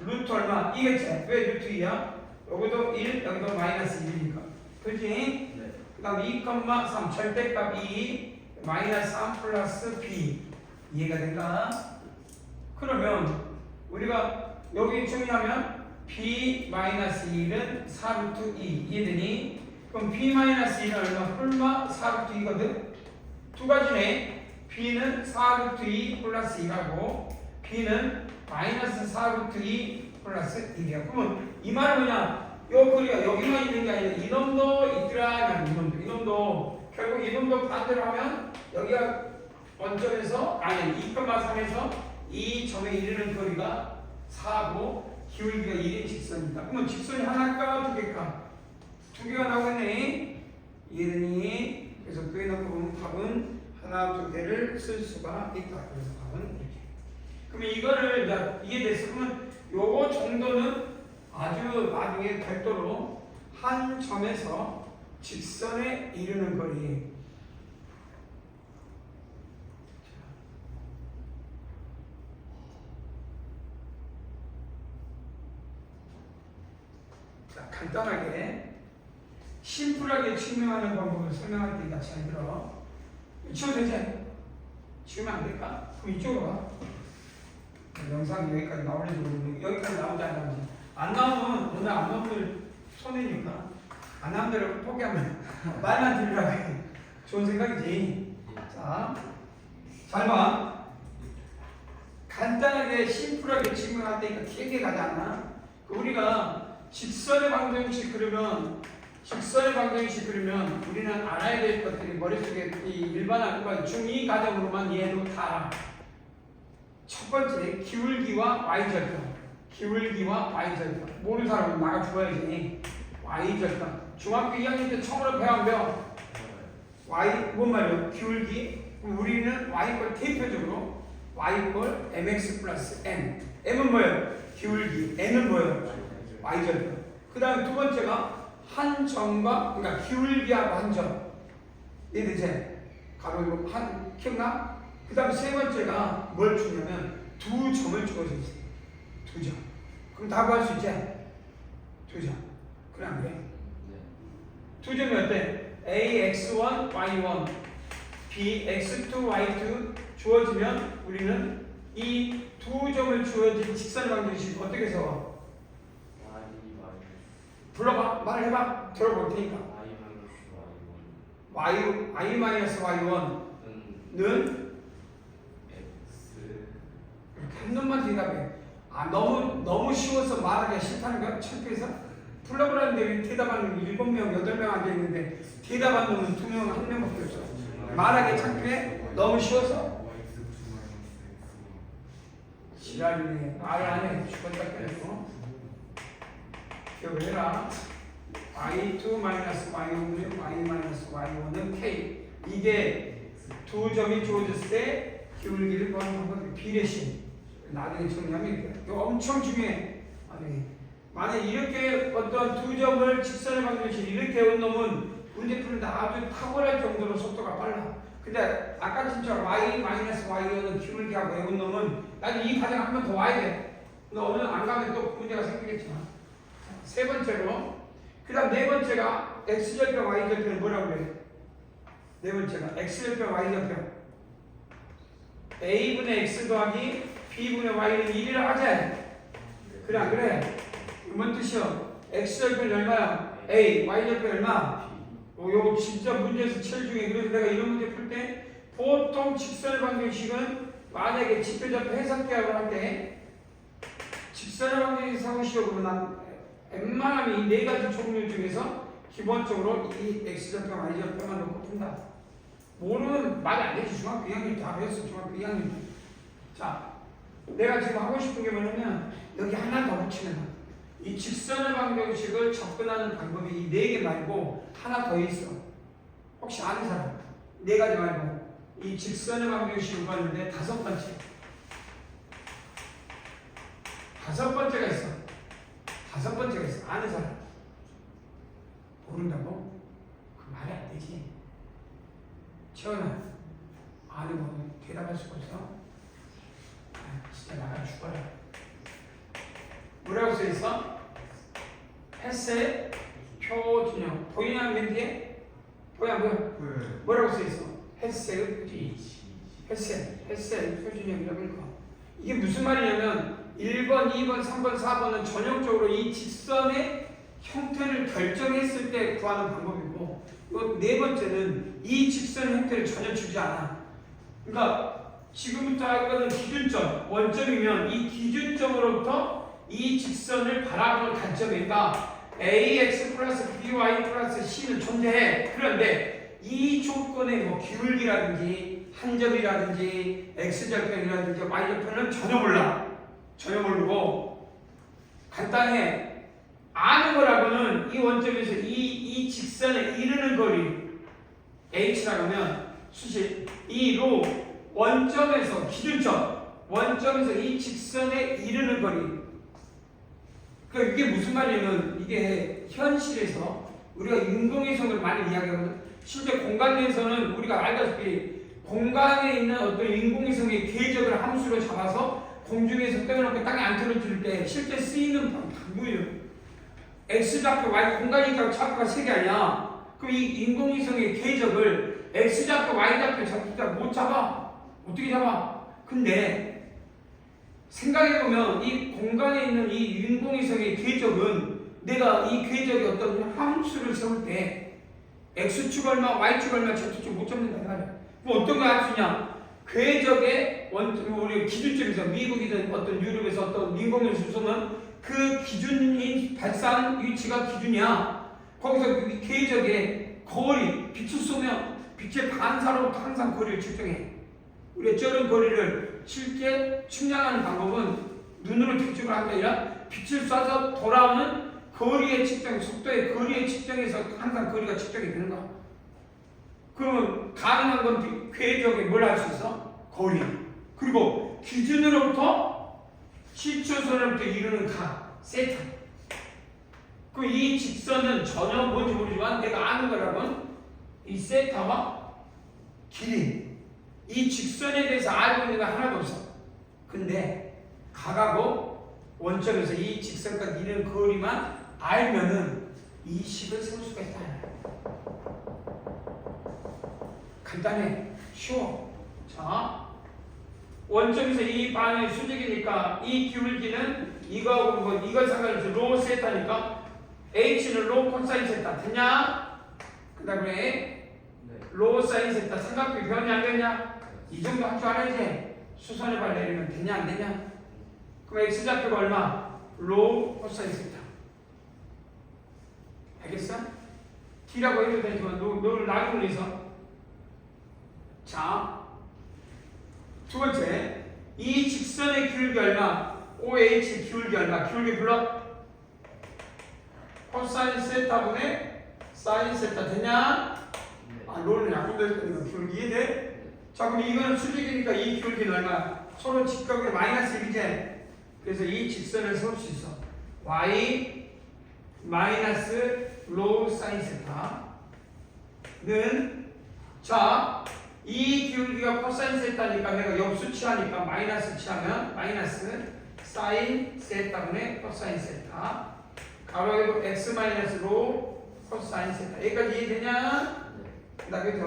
루트 얼마? 이겠지? 왜 루트 2야? 여기도 1, 여기도 마이너스 1이니까 그렇지? 네. 그 다음 2,3 절대값 2 마이너스 3 플러스 b 이해가 된가? 그러면 우리가 여기 정리하면 b 마이너스 1은 4루트 2 이해되니? 그럼 b 마이너스 1은 얼마? 4루트 2거든? 두 가지네. b는 4루트 2 플러스 2라고 b는 마이너스 4루트 2 플러스 1이야. 그러면 이 말은 뭐냐? 요 거리가 여기만 있는 게 아니라 이놈도 있더라. 이놈도 결국 이놈도 반대로 하면 여기가 원점에서 아니 2,3에서 이 점에 이르는 거리가 4고 기울기가 1인 직선이다. 그러면 직선이 하나일까 두 개일까? 두 개가 나오겠네. 이해되니? 그래서 두 개 놓고 보면 답은 하나 두 개를 쓸 수가 있다. 그래서 답은 이렇게. 그러면 이거를 이해됐어. 그러면 요거 정도는 아주 나중에 별도로 한 점에서 직선에 이르는 거리. 자, 간단하게 심플하게 증명하는 방법을 설명할 테니까 잘 들어. 지워도 되지? 지우면 안 될까? 그럼 이쪽으로 와. 영상이 여기까지 나오려고 그러는데 여기까지 나오지 안 나오지? 안 나오면 오늘 안 나오면 손해니까 안 나온 대로 포기하면 말만 들으라고 해. 좋은 생각이지. 자, 잘 봐. 간단하게 심플하게 증명할 때니까 길게 가지 않아. 우리가 직선의 방정식 그러면 우리는 알아야 될 것들이 머릿속에 이 일반화 중2 과정으로만 이해도 다 알아. 첫 번째 기울기와 y절편. 모르는 사람은 나가 죽어야지. y절편. 중학교 2학년 때 처음으로 배워 안 배워? y 뭔 말이야? 기울기. 그럼 우리는 y걸 대표적으로 y 이퀄 mx 플러스 n. m은 뭐예요? 기울기. n은 뭐예요? y절편. 그 다음에 두 번째가 한 점과, 그러니까 기울기하고 한 점. 이해되지? 가로 한, 기억나? 그 다음에 세 번째가 뭘 주냐면 두 점을 주어져 있어. 두 점. 그럼 다 구할 수 있지? 두 점. 그래 안 그래? 두 점이 어때? a, x1, y1, b, x2, y2 주어지면 우리는 이 두 점을 주어진 직선 방정식 어떻게 세워? 불러봐. 말해봐. 들어볼 테니까. y-y1는 한 놈만 대답해. 아 너무 쉬워서 말하기가 싫다는 거야? 창피해서? 풀어보라는데 왜 대답하는 7명, 8명 앉아있는데 대답하는 놈은 2명, 1명밖에 없어. 말하기 창피해? 너무 쉬워서? 지랄이네. 말 안 해. 죽었다 깨졌고. 기억을 해라. y2 마이너스 y1은 y 마이너스 y1은 k. 이게 두 점이 주어졌을 때 기울기를 구하는 방법이 비례식. 나중에 정리하면 이게 엄청 중요해. 만약 이렇게 어떤 두 점을 직선의 방정식 이렇게 외운 놈은 문제 푸는데 아주 탁월할 정도로 속도가 빨라. 근데 아까 진짜 y 마이너스 y는 기울기하고 외운 놈은 나중에 이 과정 한 번 더 와야 돼. 근데 오늘 안 가면 또 문제가 생기겠지만. 세 번째로, 그 다음 네 번째가 x절편 y절편은 뭐라고 그래? 네 번째가 x절편 y절편. a분의 x 더하기 b분의 y는 1이라 하자. 그래 안 그래? 뭔 뜻이야? x절편이 얼마야? a, y절편이 얼마? 요거 진짜 문제에서 제일 중요해. 그래서 내가 이런 문제 풀 때 보통 직선의 방정식은 만약에 지표적 해석계약을 할 때 직선의 방정식 사고시험으로 난 웬만하면 이 네 가지 종류 중에서 기본적으로 이 x절편, y절편만 놓고 푼다. 모르면 말이 안 되지. 중학교 2학년 다 배웠어. 중학교 2학년. 자, 내가 지금 하고 싶은 게 뭐냐면 여기 하나 더 붙이는 거야. 이 직선의 방정식을 접근하는 방법이 이 네 개 말고 하나 더 있어. 혹시 아는 사람? 네 가지 말고 이 직선의 방정식을 봤는데 다섯 번째가 있어. 다섯 번째가 있어. 아는 사람? 모른다고? 그 말이 안 되지. 채원아, 아는 거 대답할 수가 없어? 아, 진짜 나가 죽어라. 뭐라고 써있어? 햇새 표준형. 보이냐 맨 뒤에? 보여 안 보여? 뭐라고 써있어? 햇새의 표준형. 햇새 표준형이라고 읽어. 이게 무슨 말이냐면 1번, 2번, 3번, 4번은 전형적으로 이 직선의 형태를 결정했을 때 구하는 방법이고, 이 네 번째는 이 직선 형태를 전혀 주지 않아. 그러니까 지금부터 할 거는 기준점, 원점이면 이 기준점으로부터 이 직선을 바라보는 관점이니까 ax 플러스 by 플러스 c는 존재해. 그런데 이 조건의 뭐 기울기라든지 한 점이라든지 x절편이라든지 y절편은 전혀 몰라. 전혀 모르고 간단해. 아는 거라고는 이 원점에서 이 직선에 이르는 거리 h라고 하면 수식 이로 원점에서 기준점 원점에서 이 직선에 이르는 거리. 그러니까 이게 무슨 말이냐면 이게 현실에서 우리가 인공위성을 많이 이야기하거든. 실제 공간 내에서는 우리가 알다시피 공간에 있는 어떤 인공위성의 궤적을 함수로 잡아서 공중에서 떼어놓고 땅에 안 떨어질 때 실제 쓰이는 방법이에요. x좌표, y 공간이니까 좌표가 세 개 아니야. 그럼 이 인공위성의 궤적을 x좌표, y좌표 잡기가 못 잡아. 어떻게 잡아? 근데 생각해보면 이 공간에 있는 이 인공위성의 궤적은 내가 이 궤적의 어떤 함수를 세울 때 x축 얼마, y축 얼마, z축 못 잡는다 말이야. 그럼 어떤 걸 할 수 있냐? 궤적의 우리 기준점에서 미국이든 어떤 유럽에서 어떤 인공위성 쏘면 그 기준인 발산 위치가 기준이야. 거기서 그 궤적의 거리, 빛을 쏘면 빛의 반사로부터 항상 거리를 측정해. 우리가 저런 거리를 실제 측량하는 방법은 눈으로 측정을 하는 게 아니라 빛을 쏴서 돌아오는 거리의 측정, 속도의 거리의 측정에서 항상 거리가 측정이 되는 거야. 그러면 가능한 건 궤적에 뭘 할 수 있어? 거리. 그리고 기준으로부터 시초선으로부터 이루는 각 세타. 그럼 이 직선은 전혀 뭔지 모르지만 내가 아는 거라면 이 세타와 길이, 이 직선에 대해서 알고 있는 거 하나도 없어. 근데 각하고 원점에서 이 직선과 이런 거리만 알면은 이 식을 세울 수가 있다. 간단해, 쉬워. 자, 원점에서 이 방향이 수직이니까 이 기울기는 이거하고 뭐 이걸 상관없이 로 세타니까 h는 로 코사인 세타 되냐? 그 다음에 로 사인 세타 삼각비 변이 안 되냐? 이 정도 할 줄 알아야지. 수선의 발 내리면 되냐 안 되냐? 그럼 x좌표가 얼마? 로 코사인 세타. 알겠어? T라고 해도 되지만 너를 나중에 해서. 자, 두 번째, 이 직선의 기울기 얼마? OH 기울기 얼마? 기울기 불러? 코사인 세타분의 사인 세타 되냐? 아, 롤은 약분될 거니까 기울기 이해돼? 자, 그럼 이거는 수직이니까 이 기울기는 얼마? 서로 직각이 마이너스 1이지? 그래서 이 직선을 세울 수 있어. Y 마이너스 로 사인 세타는, 자, 이 기울기가 코사인 세타니까 내가 역수 취하니까 마이너스 취하면 마이너스 사인 세타분의 코사인 세타 가로 x 마이너스 로 코사인 세타. 여기까지 이해되냐? 그 다음에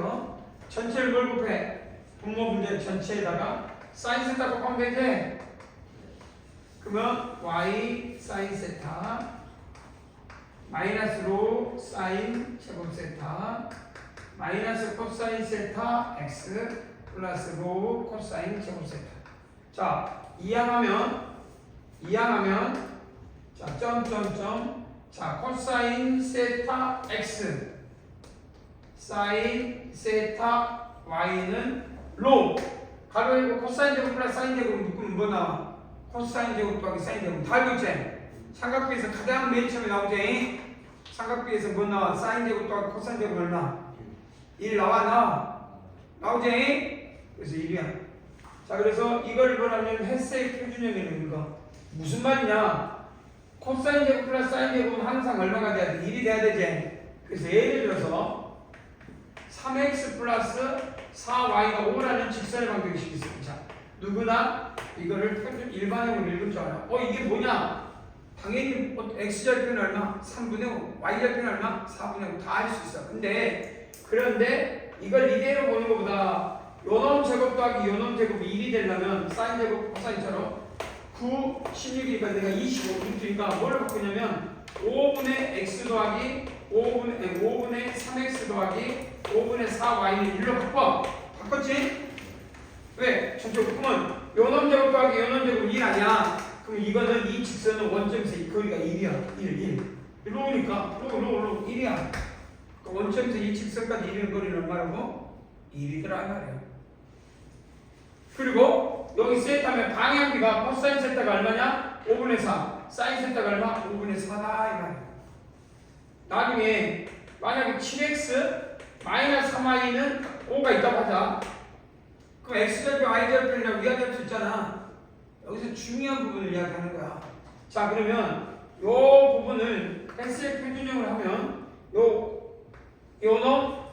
전체를 뭘 곱해? 분모 분자 전체에다가 사인 세타 곱하면 되지? 그러면 y 사인 세타 마이너스 로 사인 제곱 세타 마이너스 코사인 세타 x 플러스 로 코사인 제곱 세타. 자, 이항하면 자, 점점점. 자, 코사인 세타 x 사인 세타 y는 로 가로 열고 코사인 제곱 플러스 사인 제곱 묶으면 뭐 나와? 코사인 제곱 더하기 사인 제곱 다 알고 있지? 삼각비에서 가장 맨 처음에 나오지? 삼각비에서 뭐 나와? 사인 제곱 더하기 코사인 제곱 얼마? 1 나오지? 그래서 1이야. 자, 그래서 이걸 뭐라면 헬스의 표준형이라는 거. 무슨 말이냐? 코사인 제곱 플러스 사인 제곱은 항상 얼마가 돼야 돼? 1이 돼야 되지? 그래서 예를 들어서 3x 플러스 4y가 5라는 직선의 방정식이 있습니다. 자, 누구나 이거를 표준 일반형으로 읽을 줄 알아. 이게 뭐냐? 당연히 x절표는 얼마? 3분의 5, y절표는 얼마? 4분의 5 다 알 수 있어. 그런데 이걸 이대로 보는 것보다 요놈 제곱 더하기 요놈 제곱이 1이 되려면 사인 제곱 코사인처럼 9, 16이니까 내가 25루트니까 뭘 바꾸냐면 5분의 x 더하기 5분의 3x 더하기 5분의 4y는 1로 바꿨지? 왜? 전체 바꾸면 요놈 제곱 더하기 요놈 제곱 1 아니야? 그럼 이거는 이 직선은 원점에서 이 거리가 1이야. 1 로우니까 로 1이야. 원점에서 이 직선까지 이르는 거리는 얼마라고? 1이더라 말이야. 그리고 여기 세타면 방향비가 코사인 세타가 얼마냐? 5분의 4 사인 세타가 얼마? 5분의 4다 이 말이야. 나중에 만약에 7x 마이너스 3y는 5가 있다고 하자. 그럼 x절표 y절표라고 이야기할 수 있잖아. 여기서 중요한 부분을 이야기하는 거야. 자, 그러면 요 부분을 헬스의 표준형을 하면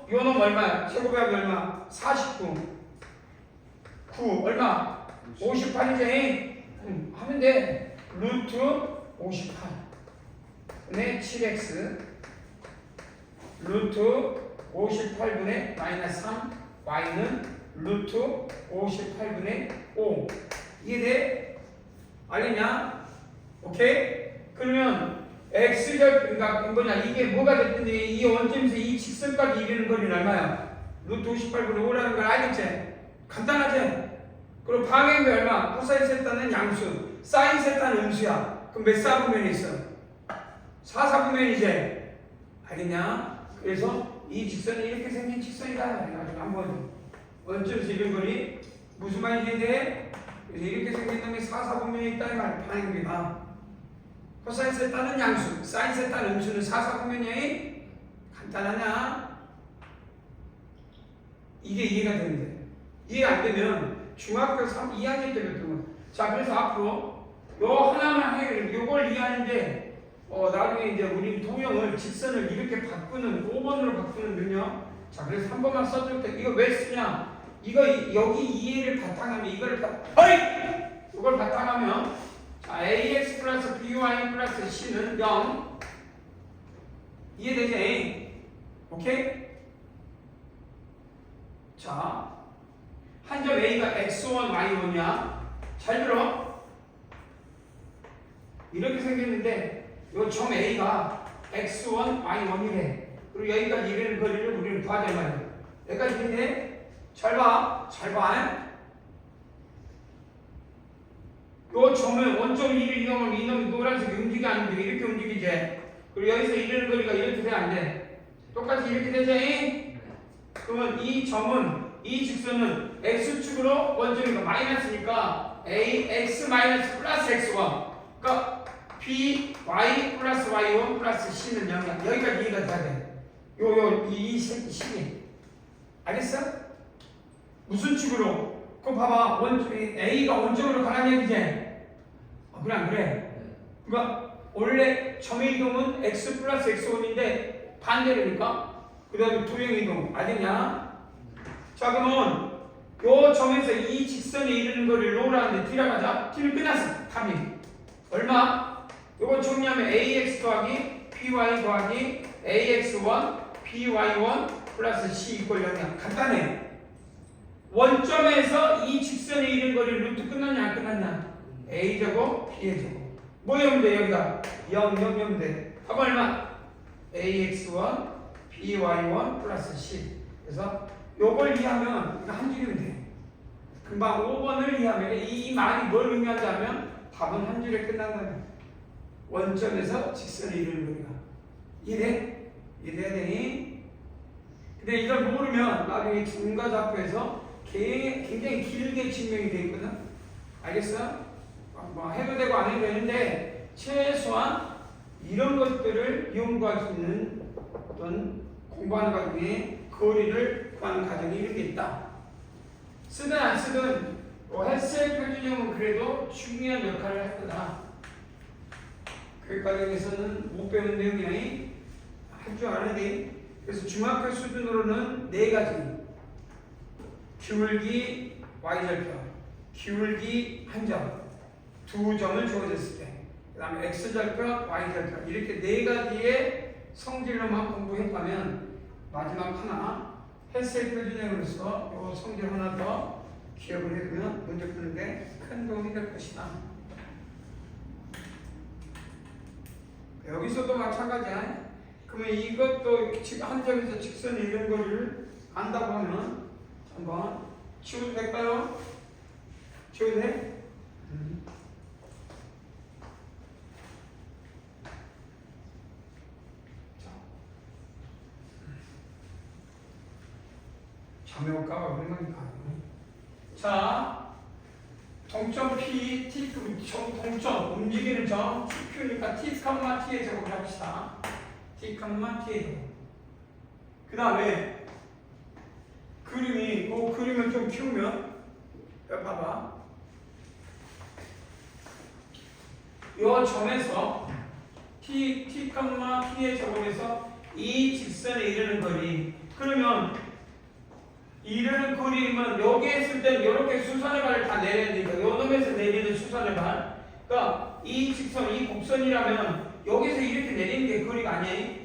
요놈 얼마야? 제곱하기 얼마? 49 9 얼마? 58이지? 하면 돼. 루트 58 분의 7x 루트 58분의 마이너스 3 y는 루트 58분의 5 이해돼? 알겠냐? 오케이? 그러면 x절표가 뭐냐? 이게 뭐가 됐든지 이 원점에서 이 직선까지 이르는 거리는 얼마야? 루트 58분의 5라는 걸 알겠지? 간단하지? 그리고 방향이 얼마? 코사인 세타는 양수, 사인 세타는 음수야. 그럼 몇 사분면이 있어? 4사분면이지? 알겠냐? 그래서 이 직선이 이렇게 생긴 직선이다. 그래가지고 한번 원점에서 이런 거리 무슨 말인지 이해돼? 그래서 이렇게 생긴 놈이 4사분면이 있다 이 말. 방향비가 코사인 세타는 양수, 사인 세타는 음수는 4사분면이 간단하냐? 이게 이해가 되는데 이해 안 되면 중학교 2학년 때 배웠던 거 자, 그래서 앞으로 요 하나만 해, 요걸 이해하는데, 나중에 이제 우리 도형을 직선을 이렇게 바꾸는, 5번으로 바꾸는 능력. 자, 그래서 한 번만 써줄 때, 이거 왜 쓰냐? 이거, 여기 이해를 바탕하면, 이걸 바탕하면, 자, ax 플러스 by 플러스 c는 0. 이해되지? 오케이? 자, 한 점 a가 x1, y1이야. 잘 들어. 이렇게 생겼는데 요 점 a가 x1, y1이래. 그리고 여기까지 이르는 거리를 우리는 구하자 말이야. 여기까지 있는데 잘 봐. 잘 봐. 요 점은 원점 1을 이동하면 이놈이 노란색 움직이 안 움직이. 이렇게 움직이지. 그리고 여기서 이르는 거리가 이렇게 돼 안 돼? 똑같이 이렇게 되지? 그러면 이 점은 이 직선은 x축으로 원점이가 마이너스니까 ax 마이너스 플러스 x1. 그러니까 by 플러스 y1 플러스 c는 0이야. 여기까지 이해가 돼야 돼. 이 식이. 알겠어? 무슨 축으로? 그거 봐봐. a가 원점으로 가라는 얘기지? 그래 안 그래? 그러니까 원래 점의 이동은 x 플러스 x1인데 반대로니까 그 다음에 도형의 이동 알겠냐? 자, 그러면 요 점에서 이 직선에 이르는 거를 로라는데 D라고 하자. D는 끝났어. 답이 얼마? 요거 정리하면 ax 더하기 by 더하기 ax1 by1 플러스 c 이꼴 0이야. 간단해. 원점에서 이 직선에 이른 거리 루트 끝났냐 안 끝났냐? a제곱 b제곱 뭐 외우면 돼? 여기다 0 0 0 돼. 답은 얼마? ax1 by1 플러스 c. 그래서 요걸 이해하면 이거 한 줄이면 돼. 금방 5번을 이해하면 이 말이 뭘 의미하자면 답은 한 줄에 끝난다는. 원점에서 직선에 이르는 거리가. 이해돼? 이해돼야 되니? 근데 이걸 모르면 나중에 중과좌표에서 굉장히 길게 증명이 돼 있거든. 알겠어? 뭐 해도 되고 안 해도 되는데 최소한 이런 것들을 이용할 수 있는 어떤 공부하는 과정에 거리를 구하는 과정이 이런 게 있다. 쓰든 안 쓰든 헬스의 표준형은 그래도 중요한 역할을 할 거다. 그 과정에서는 못 배우는 내용이 할 줄 알아야 돼. 그래서 중학교 수준으로는 4가지. 기울기 y절표, 기울기 한 점, 2점을 주어졌을 때, 그 다음에 x절표, y절표 이렇게 4가지의 성질로만 공부했다면 마지막 하나 헬스의 표준형으로서 이 성질 하나 더 기억을 해두면 문제 푸는데 큰 도움이 될 것이다. 여기서도 마찬가지야. 그러면 이것도 한 점에서 직선이 이런 거를 안다고 하면 한번 치워도 될까요? 치워도 돼? 자매효과가 얼마니까. 자, 동점 P, T, 동점, 움직이는 점, TQ니까 T, T의 제곱을 합시다. T, T의 제곱. 그 다음에 그림이, 그림을 좀 키우면, 여기 봐봐. 이 점에서 T의 제곱에서 이 직선에 이르는 거리. 그러면 이르는 거리면 여기 했을 때 이렇게 수선의 발을 다 내려야 되니까 요 놈에서 내리는 수선의 발. 그러니까 이 직선, 이 곡선이라면 여기서 이렇게 내리는 게 거리가 아니에요.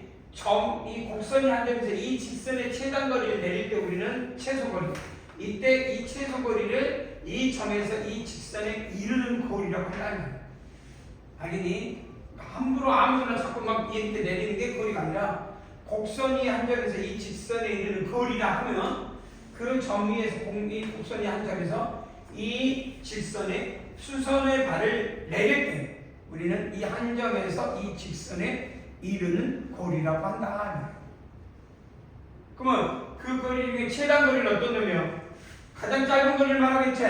이 곡선이 한 점에서 이 직선의 최단 거리를 내릴 때 우리는 최소거리. 이때 이 최소거리를 이 점에서 이 직선에 이르는 거리라고 한다는. 알겠니? 함부로 아무나 자꾸 막 이렇게 내리는 게 거리가 아니라 곡선이 한 점에서 이 직선에 이르는 거리라 하면 그 점 위에서 이 곡선이 한 점에서 이 직선에 수선의 발을 내릴 때 우리는 이 한 점에서 이 직선에 이르는 거리라고 한다. 그러면 그 거리 중에 최단 거리는 어떤 놈이요? 가장 짧은 거리를 말하겠지?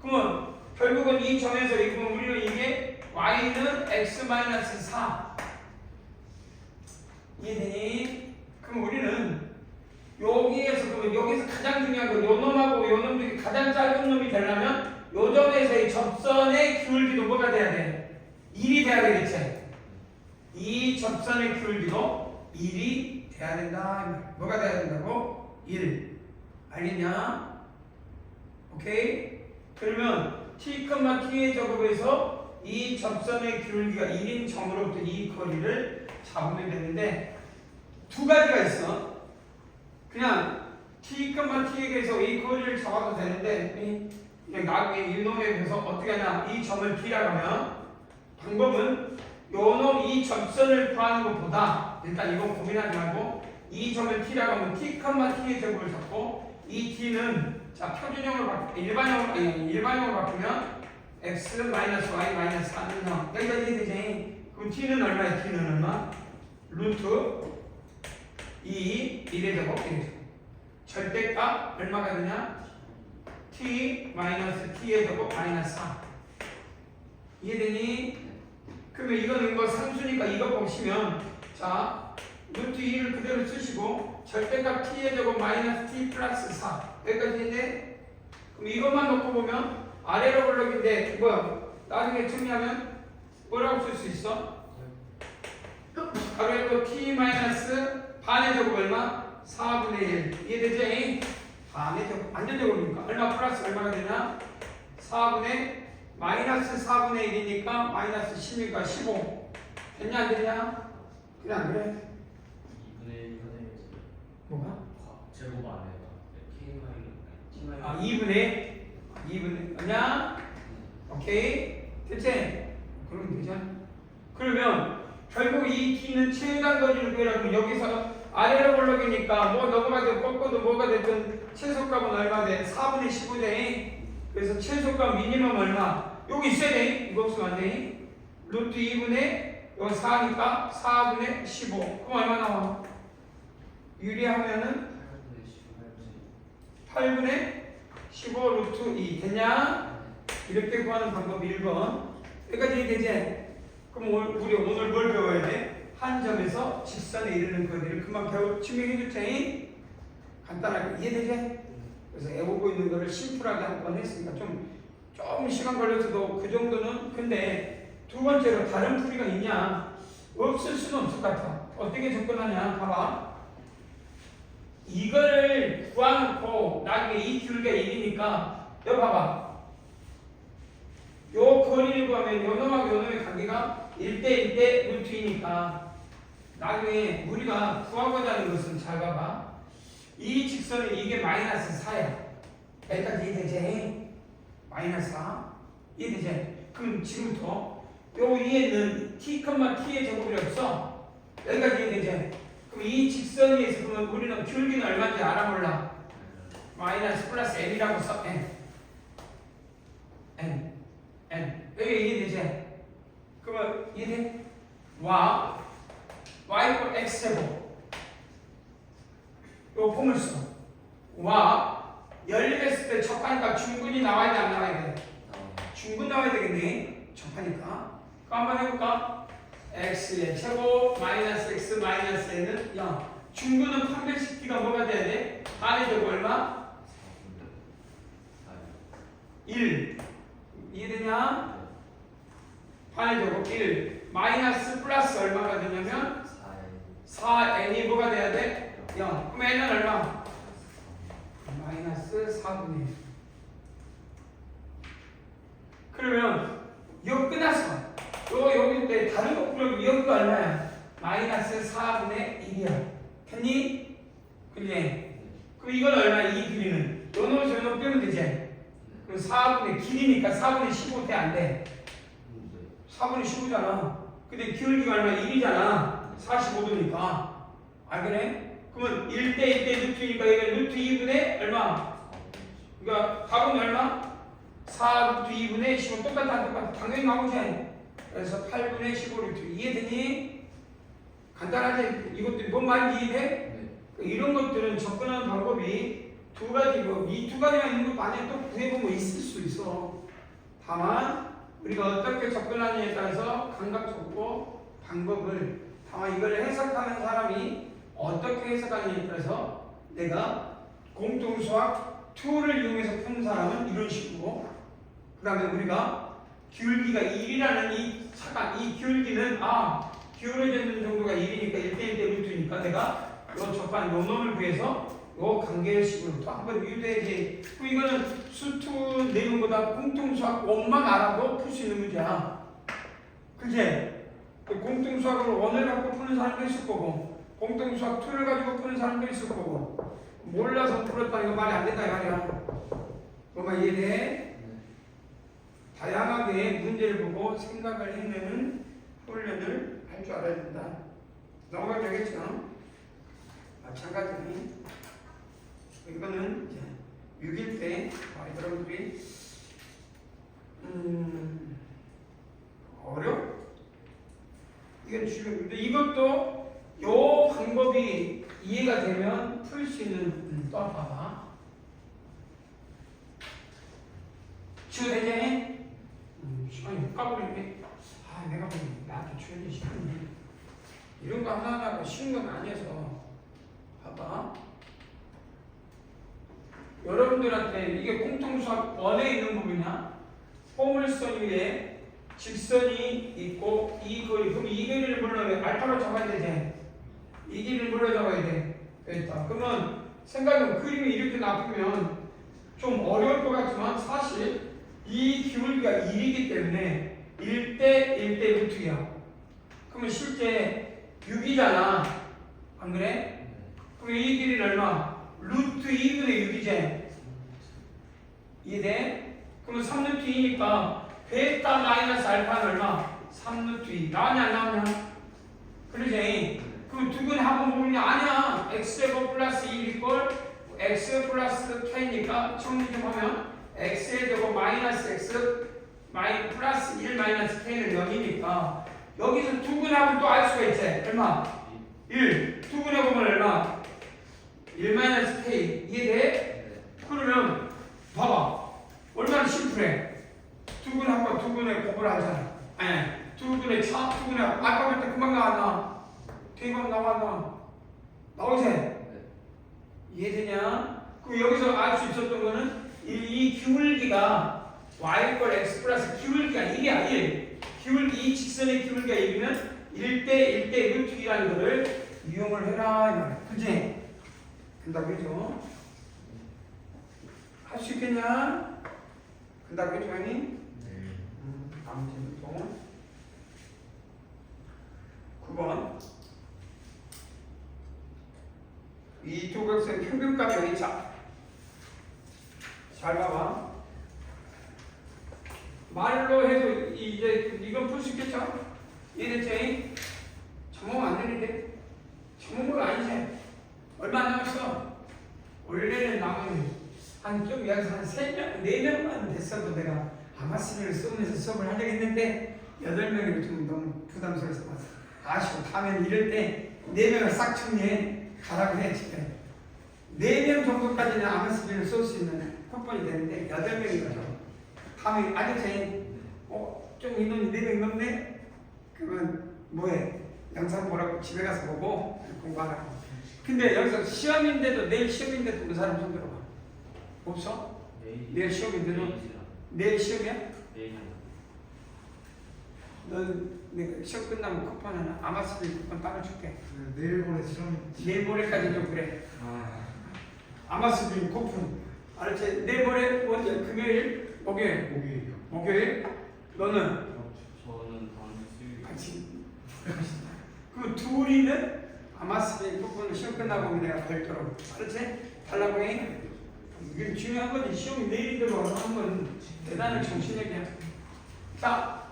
그러면 결국은 이 점에서 그러면 우리는 이게 y는 x-4 이해되니? 그럼 우리는 여기에서 가장 중요한 건 요 놈하고 요 놈 중에 가장 짧은 놈이 되려면 요 점에서의 접선의 기울기도 뭐가 돼야 돼? 1이 돼야 되겠지? 이 접선의 기울기도 1이 돼야 된다. 뭐가 돼야 된다고? 1. 알겠냐? 오케이? 그러면 t, t의 제곱에서 이 접선의 기울기가 1인 점으로부터 이 거리를 잡으면 되는데 두 가지가 있어. 그냥 t, t에 대해서 이 거리를 잡아도 되는데 그냥 나중에 이놈에 대해서 어떻게 하냐. 이 점을 t라고 하면 방법은 요놈 이 접선을 구하는 것보다 일단 이건 고민하지 말고 이 점을 t라고 하면 t, t의 제곱을 잡고 이 t는 자 표준형으로 일반형으로 바꾸면 x 마이너스 y 마이너스 4는 여기까지 되지. 그럼 t는 얼마야? t는 얼마? 루트 2 1의 제곱 1의 제곱. 절대값 얼마가 되냐? t 마이너스 t의 제곱 마이너스 4. 이해되니? 그러면 이거는 뭐 상수니까 이거 보시면 자 루트 2를 그대로 쓰시고 절대값 t의 제곱 마이너스 t 플러스 4 여기까지 있네? 그럼 이것만 놓고 보면 아래로 블록인데 뭐 나중에 정리하면 뭐라고 쓸 수 있어? 가로에 또 t 마이너스 반의 제곱 얼마? 4분의 1 이해되지? 반의 제곱 완전 제곱이니까 얼마 플러스 얼마가 되냐? 4분의 마이너스 4분의 1이니까 마이너스 10이니까 15 됐냐 안 됐냐? 그래 안 그래? 2분의 1 선생님께서 뭐가? 제곱 안에다 K 마이너스 아 2분의 맞냐? 오케이 됐지? 그러면 되잖아. 그러면 결국 이 t는 최단 거리를 구하려면 여기서 아래로 블록이니까 뭐 넘어가든 꺾어도 뭐가 됐든 최소값은 얼마 돼? 4분의 15돼. 그래서 최소값 미니멈 얼마? 여기 있어야 돼. 이거 없으면 안 돼. 루트 2분의 여기 4니까 4분의 15. 그럼 얼마 나와? 유리하면은 8분의 15 루트 2 됐냐? 이렇게 구하는 방법 1번. 여기까지 되지? 그럼 우리 오늘 뭘 배워야 돼? 한 점에서 직선에 이르는 거리를 금방 증명해 줄 테니 간단하게 이해되지? 그래서 애우고 있는 거를 심플하게 한번 했으니까 좀 시간 걸려서도 그 정도는. 근데 두 번째로 다른 풀이가 있냐? 없을 수는 없을 것 같아. 어떻게 접근하냐? 봐봐. 이걸 구해놓고 나중에 이 기울기가 1이니까 여기 봐봐. 요 거리를 구하면 요놈하고 요놈의 관계가 1대1대 루트 2니까 나중에 우리가 구하고자 하는 것은 잘 봐봐. 이 직선은 이게 마이너스 4야. 여기까지 이해되지? 마이너스 4 이해되지? 그럼 지금부터 요 위에는 t, t의 제곱이 없어. 여기까지 이해되지? 그럼 이 직선 위에서 그러면 우리는 기울기는 얼마인지 알아 몰라? 마이너스 플러스 n이라고 써. n 여기 이해되지? 그러면 이해돼? y 이퀄 x제곱 요 폼을 써. 열림했을 때 접하니까 중근이 나와야 돼 안 나와야 돼? 중근 나와야 되겠네. 접하니까. 그럼 한번 해볼까? x의 제곱 마이너스 x 마이너스 n은 0. 중근은 판별식기가 뭐가 돼야 돼? 반의 제곱 얼마? 1. 이해되냐? 반의 제곱 1. 마이너스 플러스 얼마가 되냐면 4n이 뭐가 돼야 돼? 0. 그럼 n은 얼마? 마이너스 4분의 1. 그러면 이거 끝났어. 여기 때 다른 거 풀면 여기가 얼마야? 마이너스 4분의 1이야. 됐니? 그래. 그럼 이건 얼마야? 이 길이는? 요 놈에서 요 놈 빼면 되지? 그럼 4분의 길이니까 4분의 15 돼 안 돼? 4분의 15잖아. 근데 기울기가 얼마? 1이잖아. 45도니까. 알겠네? 그러면 1대1대 루트니까 여기 루트 2분의 얼마? 그러니까 답은 얼마? 4 루트 2분의 15 똑같아. 당연히 나오지. 그래서 8분의 15 루트. 이해되니? 간단하지? 이것들이 뭔 말인지 이해돼? 이런 것들은 접근하는 방법이 두 가지고 이 두 가지가 있는 것도 아니야. 또 구해보면 있을 수 있어. 다만 우리가 어떻게 접근하느냐에 따라서 감각 잡고 방법을 다만 이걸 해석하는 사람이 어떻게 해석하느냐에 따라서 내가 공통수학 툴을 이용해서 푸는 사람은 이런 식으로 그 다음에 우리가 기울기가 1이라는 이 차가 이 기울기는 기울어져 있는 정도가 1이니까 1대1대 루트니까 내가 요 접한 요 놈을 구해서 요 관계식으로 또 한번 유도해야지. 이거는 수투 내용보다 공통수학 1만 알아도 풀 수 있는 문제야. 그제? 공통수학으로 1을 갖고 푸는 사람도 있을 거고 공통수학 2를 가지고 푸는 사람도 있을 거고 몰라서 풀었다 이거 말이 안 된다 이 말이야. 그만 이해돼? 다양하게 문제를 보고 생각을 해내는 훈련을 할 줄 알아야 된다. 넘어가면 되겠죠? 마찬가지. 이거는 이제 6일 때 여러분들이 이건 지금 이것도 요 방법이 이해가 되면 풀 수 있는 또 봐봐. 주되지? 시간이 까버리네. 내가 보니 나한테 주연이 시간이 이런 거 하나하나가 쉬운 건 아니어서 봐봐. 여러분들한테 이게 공통수학 1에 있는 부분이야. 포물선 위에 직선이 있고 이 거리 그럼 이 거리를 물러면 알파로 잡아야 되지. 이 길이를 물러 잡아야 돼. 됐다. 그러면 생각은 그림이 이렇게 나쁘면 좀 어려울 것 같지만 사실 이 기울기가 1이기 때문에 1대 1대 루트야. 그러면 실제 6이잖아. 안 그래? 그럼 이 길이는 얼마? 루트 2분의 6이지. 이해돼? 그러면 3루트 2니까 베타 마이너스 알파는 얼마? 3루트 2. 나오냐 안 나오냐? 그러지? 그럼 두 분의 합은 뭐냐? 아니야. x제곱 플러스 1이꼴 x 플러스 k니까 정리 좀 하면 x의 제곱 마이너스 x 플러스 1 마이너스 k는 0이니까 여기서 두 분의 합은 또 알 수가 있지. 얼마? 1. 두 분의 합은 얼마? 1 마이너스 k. 이해돼? 그러면 봐봐. 얼마나 심플해. 두 분의 합과 두 분의 곱을 하잖아. 아니, 두 분의 차, 두 분의 합. 아까 볼 때 금방 나왔나? 대박 나왔나? 나오지? 이해되냐? 그럼 여기서 알 수 있었던 거는 이 기울기가 y꼴 x 플러스 기울기가 1이야. 1. 기울기, 이 직선의 기울기가 1이면 1대 1대 루트 2라는 거를 이용을 해라. 이 말이야. 그치? 된다고 해줘. 할 수 있겠냐? 된다고 해줘, 아니? 다음 질문 또. 9번. 이 두 곡선의 평균값이 A차. 잘 봐봐. 말로 해도 이제 이건 풀 수 있겠죠? 이해됐지? 정말 안 되는데? 정말 아니지? 얼마 안 남았어? 원래는 남은 한좀 여기서 한 3명, 4명만 됐어도 내가 아마스를 쓰면서 수업을 하려고 했는데 8명이 좀 너무 부담스러워서 아쉬워. 다음엔 이럴 때 4명을 싹 정리해 가라고 해. 집에 4명 정도까지는 아마스를 쏠 수 있는 확보이 되는데 8명이거든. 다음에 아저씨 좀 인원이 4명 넘네? 그러면 뭐해? 영상 보라고 집에 가서 보고 공부하라고. 근데 여기서 시험인데도 내일 시험인데도 그 사람 손 들어봐. 없어? 내일 시험인데도 내일 시험이야? 넌 내가 시험 끝나면 쿠폰 하나 아마스비 쿠폰 따로 줄게. 내일 모레 시험. 내일 모레까지 좀 그래. 아마스비 쿠폰. 알았지? 내일 모레 언제? 금요일? 목요일? 목요일? 너는? 저는 다음 주 수요일. 같이. 그 둘이는 아마스비 쿠폰을 시험 끝나고 내가 별도로. 알았지? 달라고 해. 이게 중요한 거지. 시험이 내일대로 하는 건 대단한 정신력이야. 자,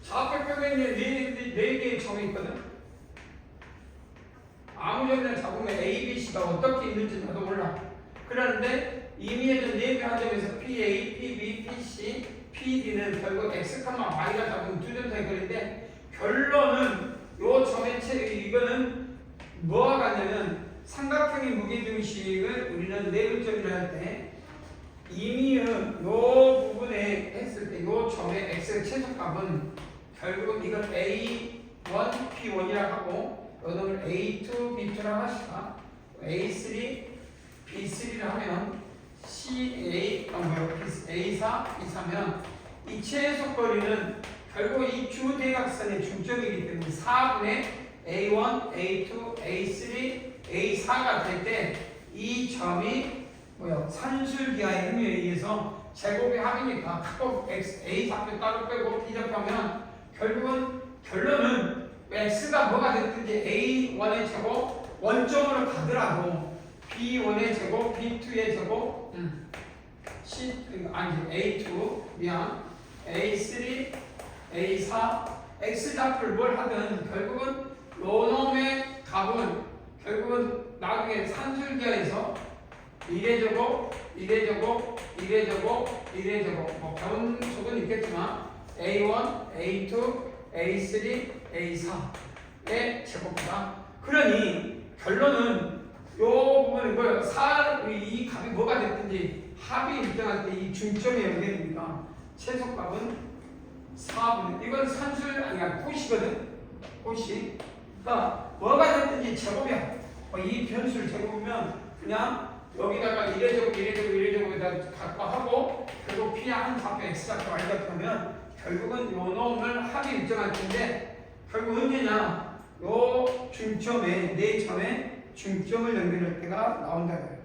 사각형에 4개의 점이 있거든. 아무 점이나 잡으면 A, B, C가 어떻게 있는지 나도 몰라. 그런데 이미 해준 4개 한 점에서 PA, PB, PC, PD는 결국 X, Y가 잡으면 두 점 사이 거리인데 결론은 요 점의 체력이 이거는 뭐와 같냐면 삼각형의 무게중심을 우리는 내분점이라 할 때 이미 요 부분에 했을 때 요 점의 X의 최소값은 결국은 이걸 A1, P1이라고 하고 요 놈을 A2, B2라고 하시까 A3, B3를 하면 CA A4 B4면 이 최소거리는 결국 이 주대각선의 중점이기 때문에 4분의 A1, A2, A3, A4가 될 때 이 점이 산술기하의 힘에 의해서 제곱의 합이니까 합법 A4표 따로 빼고 비접하면 결국은 결론은 x가 뭐가 됐든지 A1의 제곱 원점으로 가더라도 B1의 제곱, B2의 제곱, A2 미안 A3, A4, X좌표를 뭘 하든 결국은 요놈의 값은 결국은 나중에 산술기하에서 1의 제곱, 1의 제곱, 1의 제곱, 1의 제곱 뭐 변수는 있겠지만 A1, A2, A3, A4의 제곱이다. 그러니 결론은 요 부분은 뭐예요? 이 값이 뭐가 됐든지 합이 일정할 때 이 중점이 연결됩니다. 최소값은 4분의 이건 산술 아니야 꽃이거든. 꽃이. 그러니까 뭐가 됐든지 제곱이야. 이 변수를 제곱하면 그냥 여기다가 1의 제곱, 1의 제곱, 1의 제곱에다 갖고 하고 그리고 P 한 좌표 X 좌표 Y 좌표 하면 결국은 요 놈을 합이 일정할 텐데 결국 언제냐? 요 중점에 네 점에 중점을 연결할 때가 나온다고요.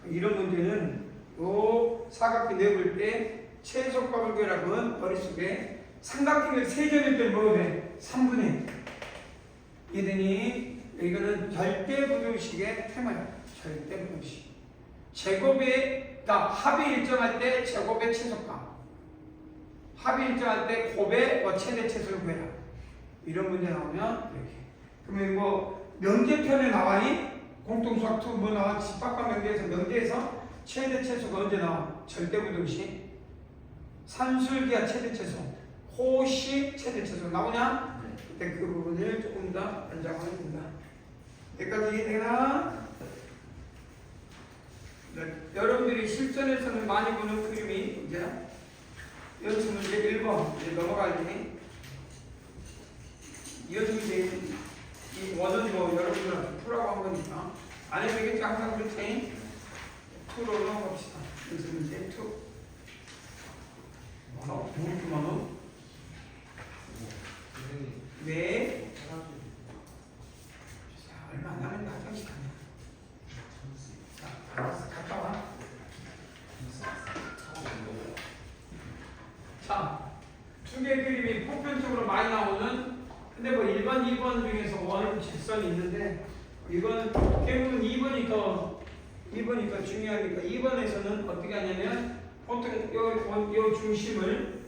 이런 문제는 요 사각형 내볼 때 최소값을 구하라고는 머릿속에 삼각형을 세 점일 때 뭐가 돼? 3분의 이해되니? 이거는 절대부등식의 테마야. 절대부등식. 제곱의 그러니까 합이 일정할 때 제곱의 최소값, 합이 일정할 때 곱의 최대 최소를 구해라. 이런 문제 나오면 이렇게. 그러면 뭐 명제편에 나와니? 공통수학 2 뭐 나와? 집합과 명제에서 명제에서 최대 최소가 언제 나와? 절대부등식. 산술기하 최대 최소, 호식 최대 최소 나오냐? 그때 그 부분을 조금 더 연장하면 된다. 여기까지 이해되나? 네. 여러분들이 실전에서는 많이 보는 그림이 이제 연습 문제 1번 이제 넘어갈 테니 연습 문제 이 원은 뭐 여러분들한테 풀라고 한 거니까 안 해도 되겠지 항상 그럴 테니 2로 넘어갑시다. 연습 문제 2 뭐 이렇게 많아? 네. 자, 얼마 안 남았는데 화장실 가냐? 자, 알았어. 갔다 와. 자, 두 개 그림이 보편적으로 많이 나오는 근데 뭐 1번, 2번 중에서 원 직선이 있는데 이건 대부분 2번이 더 중요하니까 2번에서는 어떻게 하냐면 보통 요 중심을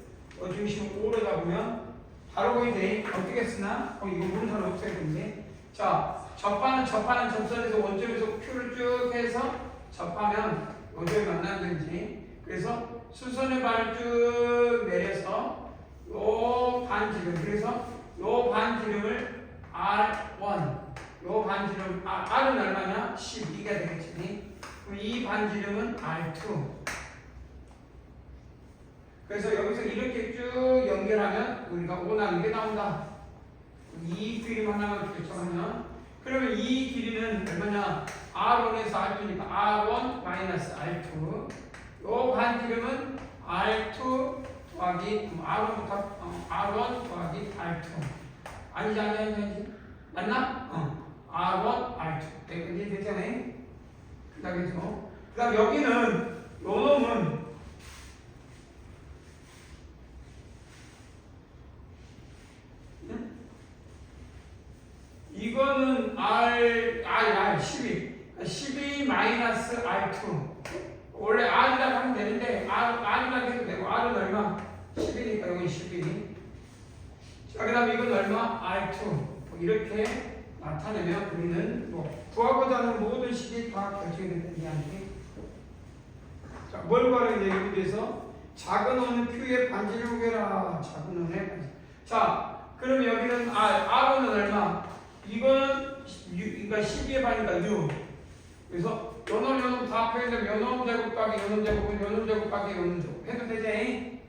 오래 잡으면 바로 거기 돼. 어떻게 쓰나? 이거 문선 없애야 되는데. 자, 접하는 접선에서 원점에서 Q를 쭉 해서 접하면 원점이 만나는지. 그래서 수선의 발을 쭉 내려서 요 반지름. 그래서 요 반지름을 R1. 요 반지름 R은 얼마냐? 12가 되겠지. 그럼 이 반지름은 R2. 그래서 여기서 이렇게 쭉 연결하면 우리가 원하는 게 나온다. 이 그림 하나만 결정하면 그러면 이 길이는 얼마냐? R1에서 R2니까 R1 마이너스 R2 요 반지름은 R2 더하기 R1 더하기 R2 아니지 맞나? R1 R2 이제 됐잖아요. 그 다음 여기는 요 놈은 이거는 R 12 마이너스 R2 원래 R이라고 하면 되는데 R이라고 해도 되고 R은 얼마? 10이니까 여기 12 자 그 다음에 이건 얼마? R2 이렇게 나타내면 우리는 뭐 구하고자 하는 모든 식이 다 결정이 된다는 이야기. 자, 뭘 구하는 얘기에 대해서 작은 원은 Q의 반지름 구해라. 작은 원의 반지름. 자 그럼 여기는 R은 얼마? 이거는 그러니까 12의 반이니까 6. 그래서 요놈 다 합해서 요놈 제곱 곱하기 요놈 제곱은 요놈 제곱 곱하기 요놈 제곱 해도 되지?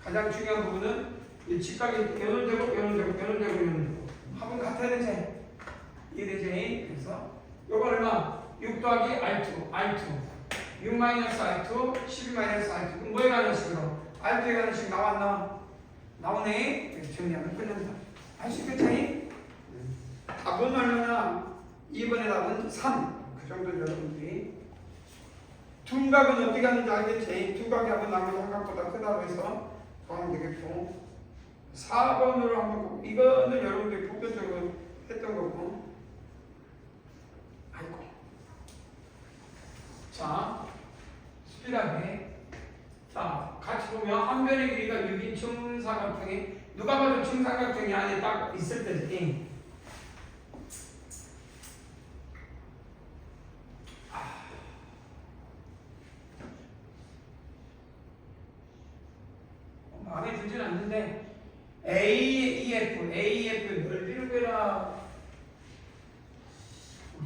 가장 중요한 부분은 이 직각이 요놈 제곱 요놈 제곱 요놈 제곱 요놈 제곱 합은 같아야 되지? 이해되지? 그래서 요거 얼마? 6 더하기 R2 6 마이너스 R2 12 마이너스 R2 그럼 뭐에 가는 식으로 R2에 가는 식 나왔나? 나오네. 정리하면 끝난다. 할 수 있겠지? 답은 얼마나? 2번의 답은 3. 그 정도 여러분들이 둔각은 어디 가는지 알겠지? 둔각이 한번 나머지 삼각보다 크다고 해서 더하면 되겠고 4번으로 한번 보고 이거는 여러분들이 보편적으로 했던 거고 아이고 자 스피드하게 자 같이 보면 한 변의 길이가 6인 중삼각형이 누가 봐도 중삼각형이 안에 딱 있을 때지 마음에 들진 않는데 AEF 넓이를 빼라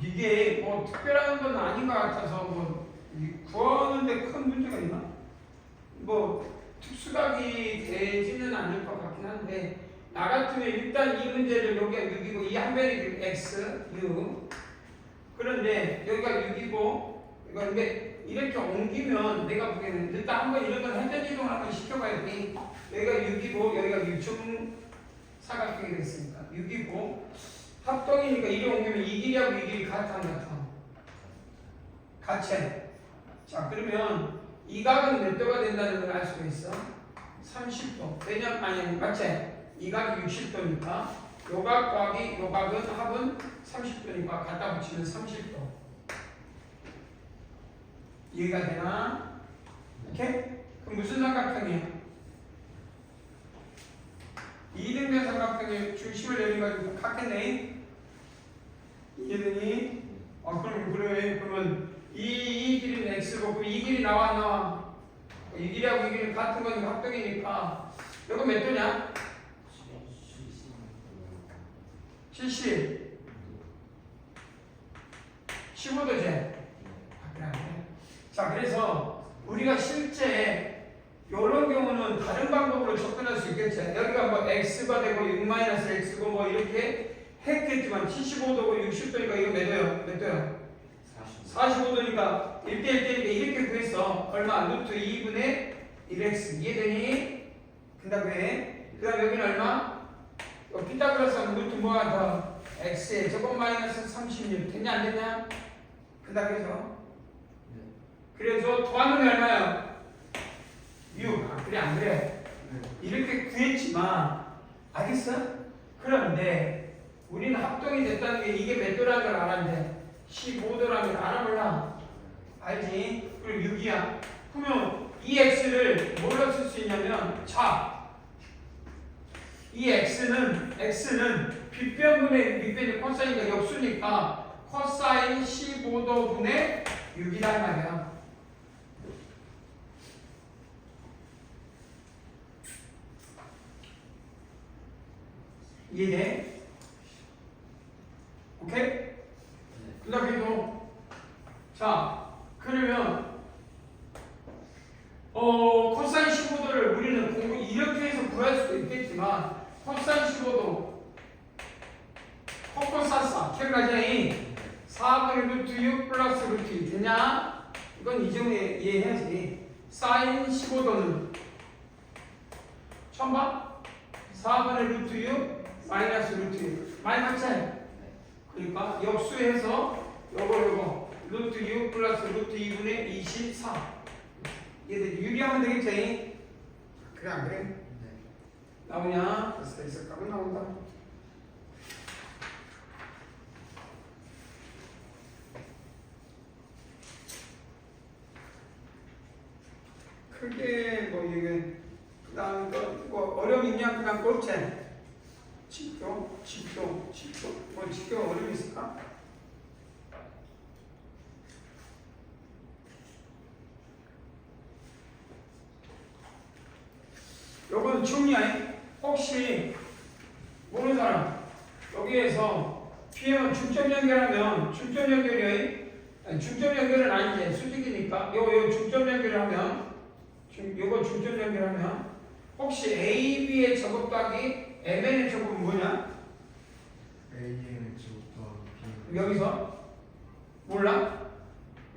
이게 뭐 특별한 건 아닌 것 같아서 뭐 구하는데 큰 문제가 있나? 뭐 특수각이 되지는 않을 것 같긴 한데 나 같으면 일단 이 문제를 여기가 6이고 이 한 변이 x 6 그런데 여기가 6이고 이거 근데 이렇게 옮기면 내가 보기에는 일단 한번 이런 건 회전 이동을 한번 시켜봐야 돼. 여기가 6이고 여기가 6중 사각형이 됐으니까 6이고 합동이니까 이리 옮기면 이 길이하고 이 길이 같아 안 같아? 같이. 자 그러면 이 각은 몇 도가 된다는 걸 알 수가 있어? 30도. 왜냐면 아니 맞지? 이 각이 60도니까 요 각 곱하기 요 각은 합은 30도니까 갖다 붙이면 30도. 이해가 되나? 오케이? 그럼 무슨 삼각형이에요? 이등변 삼각형의 중심을 내려가지고 같겠네? 이해되니? 그럼 그래. 그러면 이 길이는 x고 그럼 이 길이 나와 안 나와? 이 길이하고 이 길이는 같은 거니까 합동이니까 이거 몇 도냐? 70 15도제 그래. 자 그래서 우리가 실제 이런 경우는 다른 방법으로 접근할 수 있겠지. 여기가 뭐 x가 되고 6 마이너스 x고 뭐 이렇게 했겠지만 75도고 60도니까 이거 몇 도요? 몇 도요? 45도니까 1대 1대니까 이렇게 구했어. 얼마? 루트 2분의 1x 이해되니? 그다음 그 다음 여기는 얼마? 피타고라스 하면 루트 뭐가 더? x에 제곱 마이너스 36 됐냐 안 됐냐? 그다음 그래서 더하는 게 얼마야? 6. 그래 안 그래? 이렇게 구했지만 알겠어? 그런데 우리는 합동이 됐다는 게 이게 몇 도라는 걸 알았는데 15도라는 걸 알아 몰라? 알지? 그리고 6이야. 그러면 이 x를 뭘로 쓸 수 있냐면 자 이 x는 빗변분의 밑변이 코사인과 역수니까 코사인 15도분의 6이란 말이야. 이해돼? 오케이? 그 다음에 자 그러면 코사인 15도를 우리는 이렇게 해서 구할 수도 있겠지만 코사인 15도 코코사사 기억나지? 4분의 루트 6 플러스 루트 2 되냐? 이건 이전에 이해해야지. 사인 15도는 처음 봐? 4분의 루트 6 마이너스 루트 6 많이 맞지? 그러니까 역수해서 요거 루트 6 플러스 루트 2분의 24 얘들 유리하면 되겠지? 그래 안 그래? 나오냐? 있을 값은 나온다. 크게 뭐 이게 그다음 뭐 어려움 있냐? 그다음 꼴째 직교 뭐 직교 어려움 있을까? 요건 중요해. 혹시 모르는 사람 여기에서 PM은 중점 연결하면 중점 연결이 아니 중점 연결은 아니지 수직이니까 요 중점 연결하면 요거 중점 연결하면 혹시 AB의 제곱 더하기 MN의 제곱은 뭐냐? A의 제곱 더하기 B 여기서 몰라?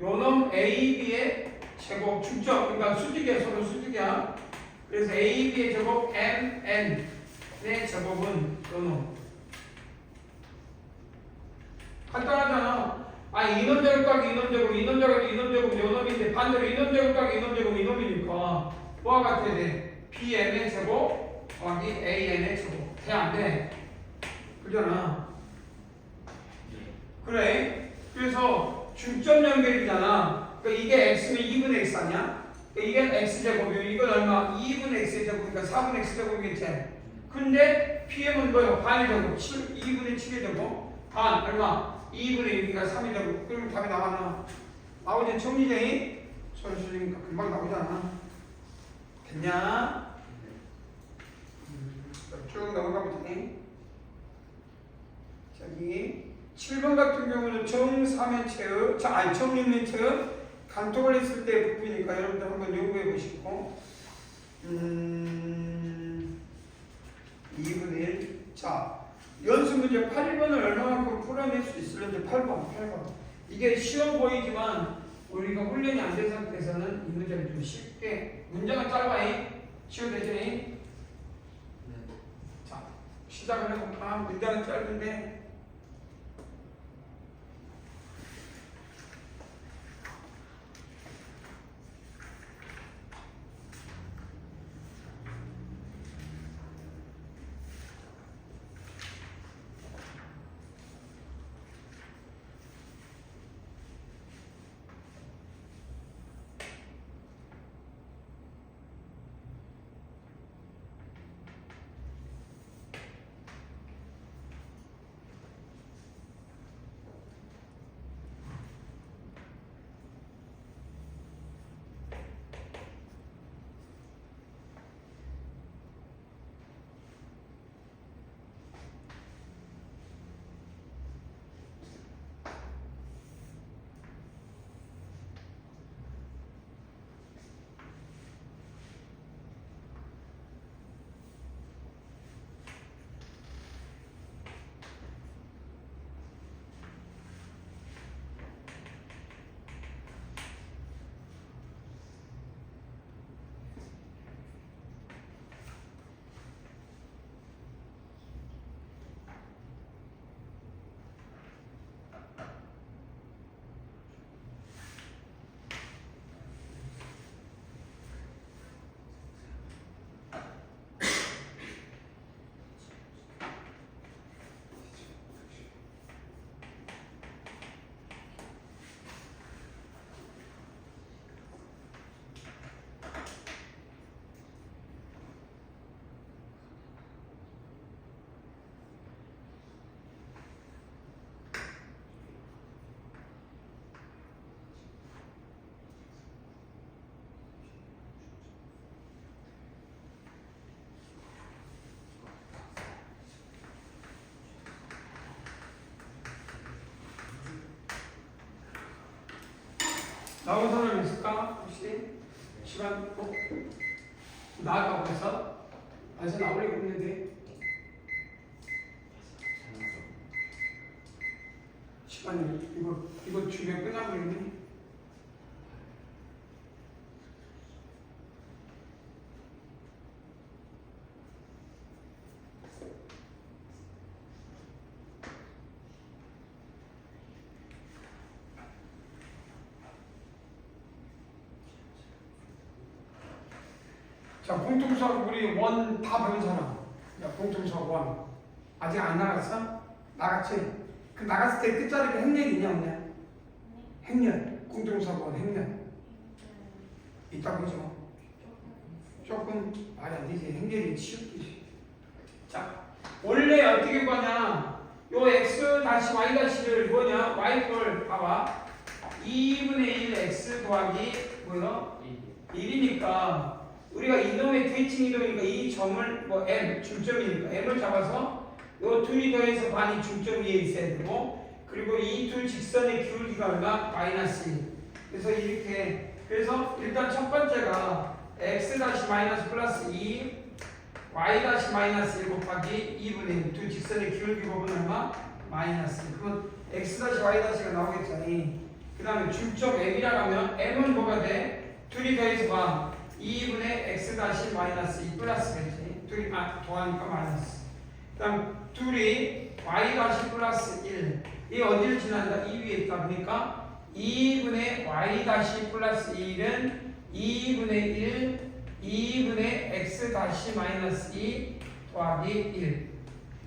요놈 AB의 제곱 중점, 그러니까 수직이야, 서로 수직이야. 그래서 AB의 제곱 MN의 제곱은 요놈. 간단하잖아. 아, 이놈 제곱 곱하기 이놈 제곱, 이놈 제곱, 이놈 제곱, 요놈인데 반대로 이놈 제곱 곱하기 이놈 제곱, 이놈이니까 뭐가 같아야 돼? BM의 제곱 곱하기 AN의 제곱. 돼, 안 돼? 그러잖아. 그래. 그래서 중점 연결이잖아. 그러니까 이게 x면 2분의 x 아니야? 그러니까 이게 x제곱이고 이건 얼마? 2분의 x제곱이니까 4분의 x제곱이겠지. 근데 PM은 뭐예요? 반의 제곱 2분의 7의 제곱 반 얼마? 2분의 6이니까 3의 제곱. 그러면 답이 나와나? 나오지 정리쟁이? 선수니까 금방 나오잖아. 됐냐? 쭉 넘어가 보자니. 저기 7번 같은 경우는 정사면체의 정육면체의 간톡을 했을 때 부분이니까 여러분들 한번 연구해 보시고 2분의 1. 자, 연습 문제 8번을 얼마만큼 풀어낼 수 있을는지 8번. 이게 쉬워 보이지만 우리가 훈련이 안 된 상태에서는 이 문제를 좀 쉽게 문제가 짧아요. 쉬워 되죠? 자, 시작을 해볼까? 문제는 짧은데 나온 사람 있을까? 혹시? 시간 나왔다고 해서? 아직 나오려고 했는데 시간이 이거 주변 끝나버리네. 자, 공통수학 우리 원 다 배운 사람. 야, 공통수학 원. 아직 안 나갔어? 나갔지? 그 나갔을 때 끝자리에 행렬이 있냐 없냐? 행렬. 공통수학 원 행렬. 있다고 그죠? 조금 말이 안 되지. 행렬이 쉬웠지. 자, 원래 어떻게 보냐? 요 x 다시 y 다시를 뭐냐? y를 봐봐. 2분의 1 x 더하기 뭐요? 1이니까 우리가 이동의 대칭 이동이니까 이 점을 뭐 m 중점이니까 m을 잡아서 요 둘이 더해서 반이 중점 위에 있어야 되고 그리고 이 둘 직선의 기울기가 얼마? 마이너스 1. 그래서 이렇게 그래서 일단 첫 번째가 x 다시 마이너스 플러스 2 y 다시 마이너스 1 곱하기 2분의 1 두 직선의 기울기 곱은 얼마? 마이너스 1. 그러면 x 다시 y 다시가 나오겠잖니. 그 다음에 중점 m이라고 하면 m은 뭐가 돼? 둘이 더해서 봐. 2분의 x 다시 마이너스 2 플러스겠지. 둘이 더하니까 마이너스. 그다음 둘이 y 다시 플러스 1. 이 어디를 지난다? 2 위에 있다 보니까 2분의 y 다시 플러스 1은 2분의 1 2분의 x 다시 마이너스 2 더하기 1.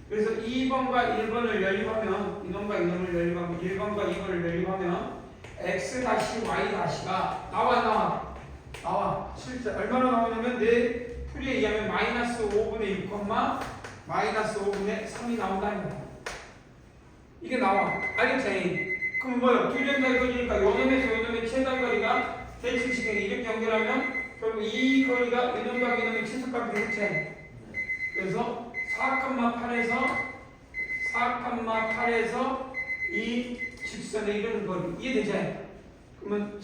그래서 2번과 1번을 연립하면 이놈과 이놈을 연립하면 1번과 2번을 연립하면 x 다시 y 다시가 나와. 실제 얼마나 나오냐면 내 풀이에 의하면 마이너스 5분의 6, 마이너스 5분의 3이 나온다는 거야. 이게 나와. 알겠지? 그럼 뭐야? 두 점사의 거리니까 요놈에서 요놈의 최단 거리가 대칭식에 이렇게 연결하면 결국 이 거리가 이놈과 이놈의 최소값이 되겠지? 그래서 4,8에서 이 직선에 이르는 거리 이해되지? 그러면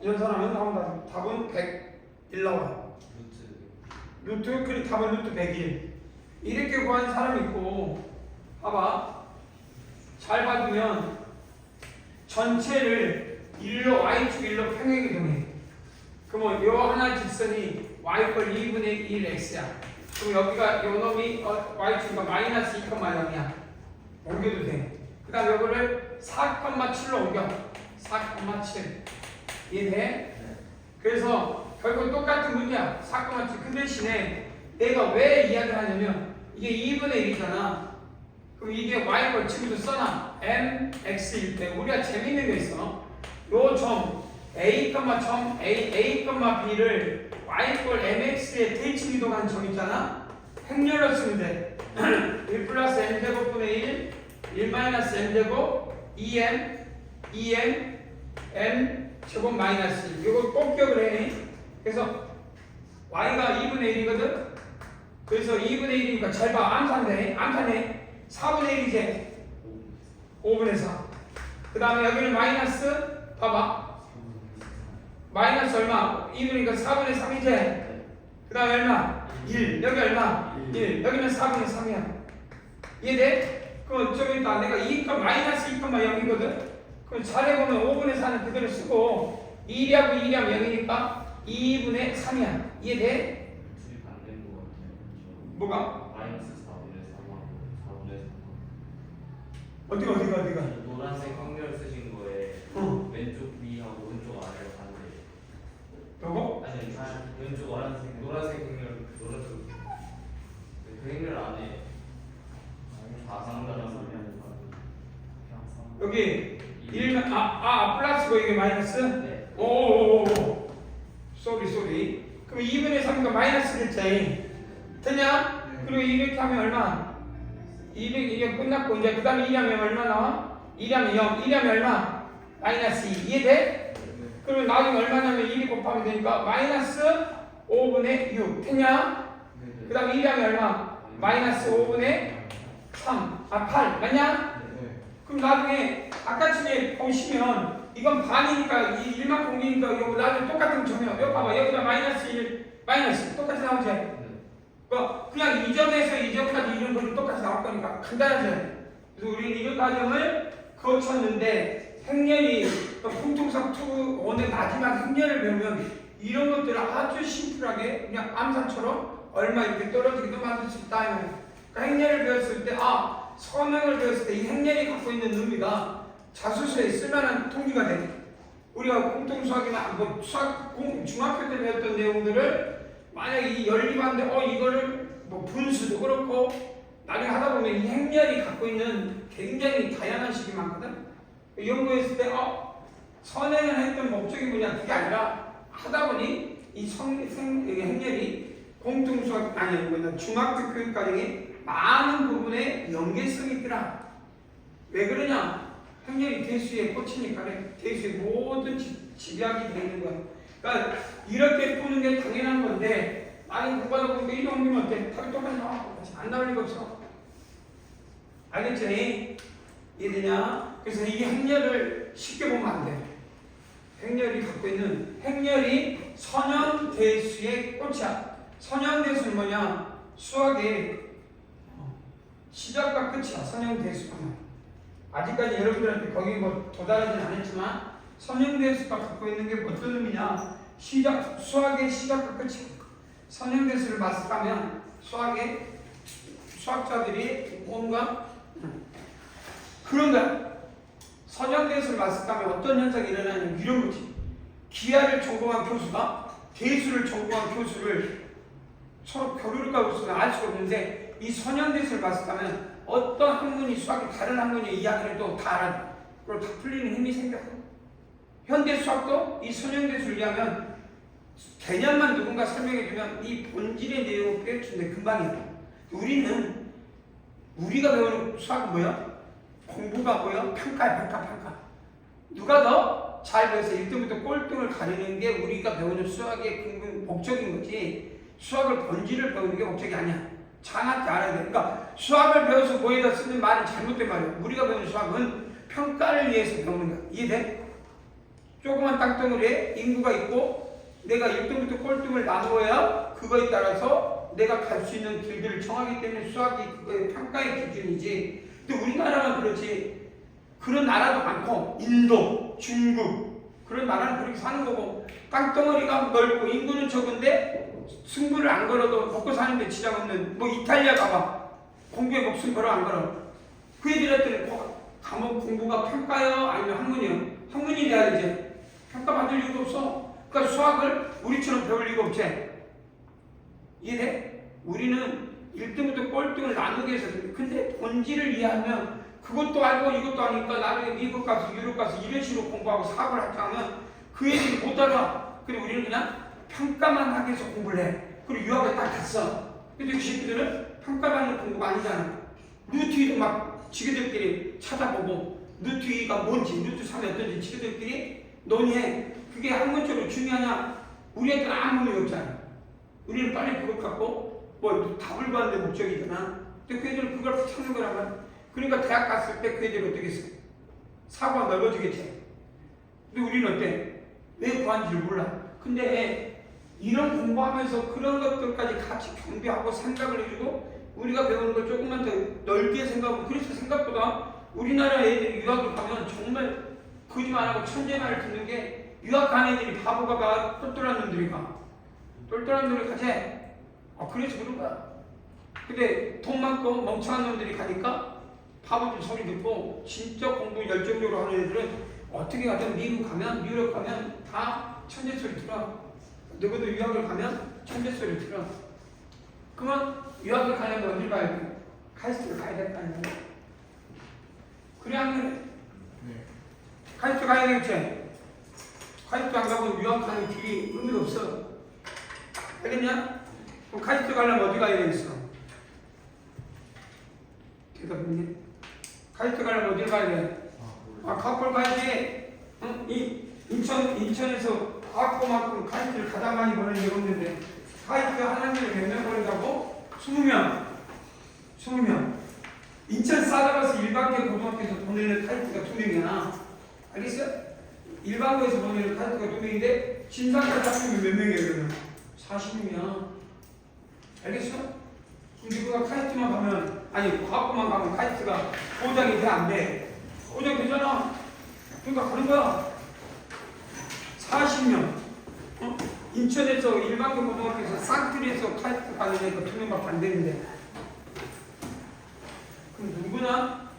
연산하면 나온다. 답은 101 나와요. 루트 그리고 답은 루트 101. 이렇게 구한 사람이 있고 봐봐. 잘 봐두면 전체를 일로 y축 일로 평행이동해. 그러면 요 하나 직선이 y꼴 2분의 1x야. 그럼 여기가 요 놈이 y축이니까 마이너스 2,0이야. 옮겨도 돼. 그 다음 요거를 4,7로 옮겨. 4,7. 이해돼? 그래서 결국 똑같은 문제야. 4,7. 그 대신에 내가 왜 이야기를 하냐면 이게 2분의 1이잖아. 그럼 이게 y꼴 지금도 써놔. mx일 때 우리가 재밌는 게 있어. 요 점 a, 점 a, b를 y꼴 mx에 대칭 이동한 점 있잖아. 행렬로 쓰면 돼. 1 플러스 m제곱분의 1 마이너스 m제곱 2m m 제곱 마이너스 1. 이거 꼭 기억을 해. 그래서 y가 2분의 1이거든. 그래서 2분의 1이니까 잘 봐. 암산해. 4분의 1이지. 5분의 4. 그 다음에 여기는 마이너스 봐봐. 마이너스 얼마? 2분이니까 4분의 3이지. 그 다음에 얼마? 1. 여기 얼마? 1. 여기는 4분의 3이야. 이해돼? 그럼 좀 이따 내가 2, 마이너스 2,0이거든. 그럼 잘해보면 5분의 4는 그대로 쓰고 1하고 2하면 0이니까 2분의 3이야. 이해돼? 둘이 반대인 것 같아요. 뭐가? 마이너스 4분의 3하고 4분의 3. 어디가? 노란색 확률 쓰신 거에 왼쪽 위하고 오른쪽 아래가 반대. 요거? 아니 왼쪽 노란색 확률 그 확률 안에 다 상관없는 여기 1면 플러스고 이게 마이너스? 네. 오. 쏘리. 그럼 2분의 3이니까 마이너스겠지. 되냐? 네. 그리고 이렇게 하면 얼마? 200 끝났고 이제 그 다음에 2하면 얼마 나와? 2하면 0. 2하면 얼마? 마이너스 2. 이해돼? 그러면 나중에 얼마냐면 1이 곱하면 되니까 마이너스 5분의 6. 됐냐? 그 다음에 1하면 얼마? 마이너스 5분의 3. 8. 맞냐? 그럼 나중에 아까처럼 보시면 이건 반이니까 이 1만 공기니까 이거 나중에 똑같은 점이야. 여기 봐봐. 여기다 마이너스 1, 마이너스 똑같이 나오지? 그냥 이 점에서 이 점까지 이런 거는 똑같이 나올 거니까 간단하지? 그래서 우리는 이런 과정을 거쳤는데 행렬이 공통상 2, 1의 마지막 행렬을 배우면 이런 것들을 아주 심플하게 그냥 암산처럼 얼마 이렇게 떨어지기도 만들 수 있다. 그러니까 행렬을 배웠을 때 선행을 배웠을 때 이 행렬이 갖고 있는 의미가 자수서에 쓸만한 통지가 돼. 우리가 공통수학이나 중학교 때 배웠던 내용들을 만약에 이 연립하는데 이거를 분수도 그렇고 나중에 하다 보면 이 행렬이 갖고 있는 굉장히 다양한 식이 많거든. 연구했을 때 선행을 했던 목적이 뭐냐 그게 아니라 하다 보니 이 행렬이 공통수학 중학교 교육 과정에 많은 부분에 연계성이 있더라. 왜 그러냐? 행렬이 대수에 꽂히니까 대수의 모든 집약이 되어 있는 거야. 그러니까 이렇게 푸는 게 당연한 건데 많이 공부하다 보니까 이리 옮기면 어때? 답이 똑같이 나와. 안 나올 리가 없어. 알겠지? 이해되냐? 그래서 이게 행렬을 쉽게 보면 안 돼. 행렬이 갖고 있는 행렬이 선형대수의 꽃이야. 선형대수는 뭐냐? 수학의 시작과 끝이야. 선형대수가. 아직까지 여러분들한테 거기 도달하진 않았지만 선형대수가 갖고 있는 게 어떤 의미냐? 수학의 시작과 끝이 선형대수를 마스터하면 수학자들이 뭔가 그런 거야. 선형대수를 마스터하면 어떤 현상이 일어나냐면 이런 거지. 기하를 전공한 교수가 대수를 전공한 교수를 서로 교류를 가고 있으면 알 수가 없는데 이 선형대수를 마스터하면 어떤 학문이 수학이 다른 학문의 이야기를 또 다 알아. 그리고 다 풀리는 힘이 생겼어. 현대 수학도 이 선형대수를 이해하면 개념만 누군가 설명해주면 이 본질의 내용을 빼주는데 금방이야. 우리가 배우는 수학은 뭐야? 공부가 뭐야? 평가야, 평가. 누가 더 잘 배워서 1등부터 꼴등을 가리는 게 우리가 배우는 수학의 근본 목적인 거지. 수학을 본질을 배우는 게 목적이 아니야. 정확히 알아야 돼. 그러니까 수학을 배워서 뭐에다 쓰는 말은 잘못된 말이야. 우리가 배우는 수학은 평가를 위해서 배우는 거야. 이해돼? 조그만 땅덩어리에 인구가 있고 내가 1등부터 꼴등을 나누어야 그거에 따라서 내가 갈 수 있는 길들을 정하기 때문에 수학이 그거의 평가의 기준이지. 근데 우리나라는 그렇지. 그런 나라도 많고 인도, 중국 그런 나라는 그렇게 사는 거고 땅덩어리가 넓고 인구는 적은데 승부를 안 걸어도 먹고 사는데 지장 없는 뭐 이탈리아 가봐. 공부에 목숨 걸어 안 걸어. 그 애들한테는 과목 공부가 평가요? 아니면 학문이요? 학문이 돼야 되지. 평가받을 이유가 없어. 그러니까 수학을 우리처럼 배울 이유가 없지. 이해돼? 우리는 1등부터 꼴등을 나누게 해서 근데 본질을 이해하면 그것도 알고 이것도 아니까 나중에 미국 가서 유럽 가서 이런 식으로 공부하고 사업을 할까 하면 그 애들이 못 알아. 그리고 우리는 그냥 평가만 하기 위해서 공부를 해. 그리고 유학에 딱 갔어. 근데 그 새끼들은 평가받는 공부가 아니잖아. 루트위도 막 지그들끼리 찾아보고 루트위가 뭔지 루트 3이 어떤지 지그들끼리 논의해. 그게 학문적으로 중요하냐? 우리한테는 아무 의미 없잖아. 우리는 빨리 그걸 갖고 뭐 답을 구하는 데 목적이잖아. 근데 그 애들은 그걸 찾는 거란 말이야. 그러니까 대학 갔을 때 그 애들이 어떻게 했어? 사고가 넓어지겠지. 근데 우리는 어때? 왜 구하는지를 몰라. 근데 이런 공부하면서 그런 것들까지 같이 경비하고 생각을 해주고 우리가 배우는 걸 조금만 더 넓게 생각하고 그래서 생각보다 우리나라 애들이 유학을 가면 정말 거짓말 안 하고 천재말을 듣는 게 유학 간 애들이 바보가 가 똘똘한 놈들이 가. 똘똘한 놈들이 가지. 그래서 그런 거야. 근데 돈 많고 멍청한 놈들이 가니까 바보들 소리 듣고 진짜 공부 열정적으로 하는 애들은 어떻게 가든 미국 가면 유럽 가면 다 천재 소리 들어. 누구도 유학을 가면 천재 소리 들어. 그러면 유학을 가려면 어딜 가야 돼? 카이스트를 가야 될 거 아니야. 그래 안 그래? 네. 카이스트 가야 되겠지? 카이스트 안 가면 유학 가는 길이 의미가 없어. 알겠냐? 그럼 카이스트 가려면 어디 가야 되겠어? 대답했네. 카이스트 가려면 어디 가야 돼? 과학고를 가야지. 응? 인천에서 과학고만큼 카이스트를 가장 많이 보는 게 없는데 카이스트 하나님을 몇 명 보낸다고? 20명. 인천 싸다가서 일반계 고등학교에서 보내는 카이스트가 2명이야. 알겠어? 일반고에서 보내는 카이스트가 2명인데 진상까지 합치면 몇 명이야 그러면? 40명이야. 알겠어? 근데 그가 카이스트만 가면 과학고만 가면 카이스트가 보장이 돼 안 돼? 보장이 되잖아. 그러니까 그런 거야. 40명. 인천에서 일반계 고등학교에서 쌍둥이에서 카이스트 가는 애가 2명밖에 안 되는데 그럼 누구나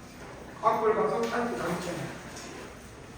과학고를 가서 카이스트 가겠잖아.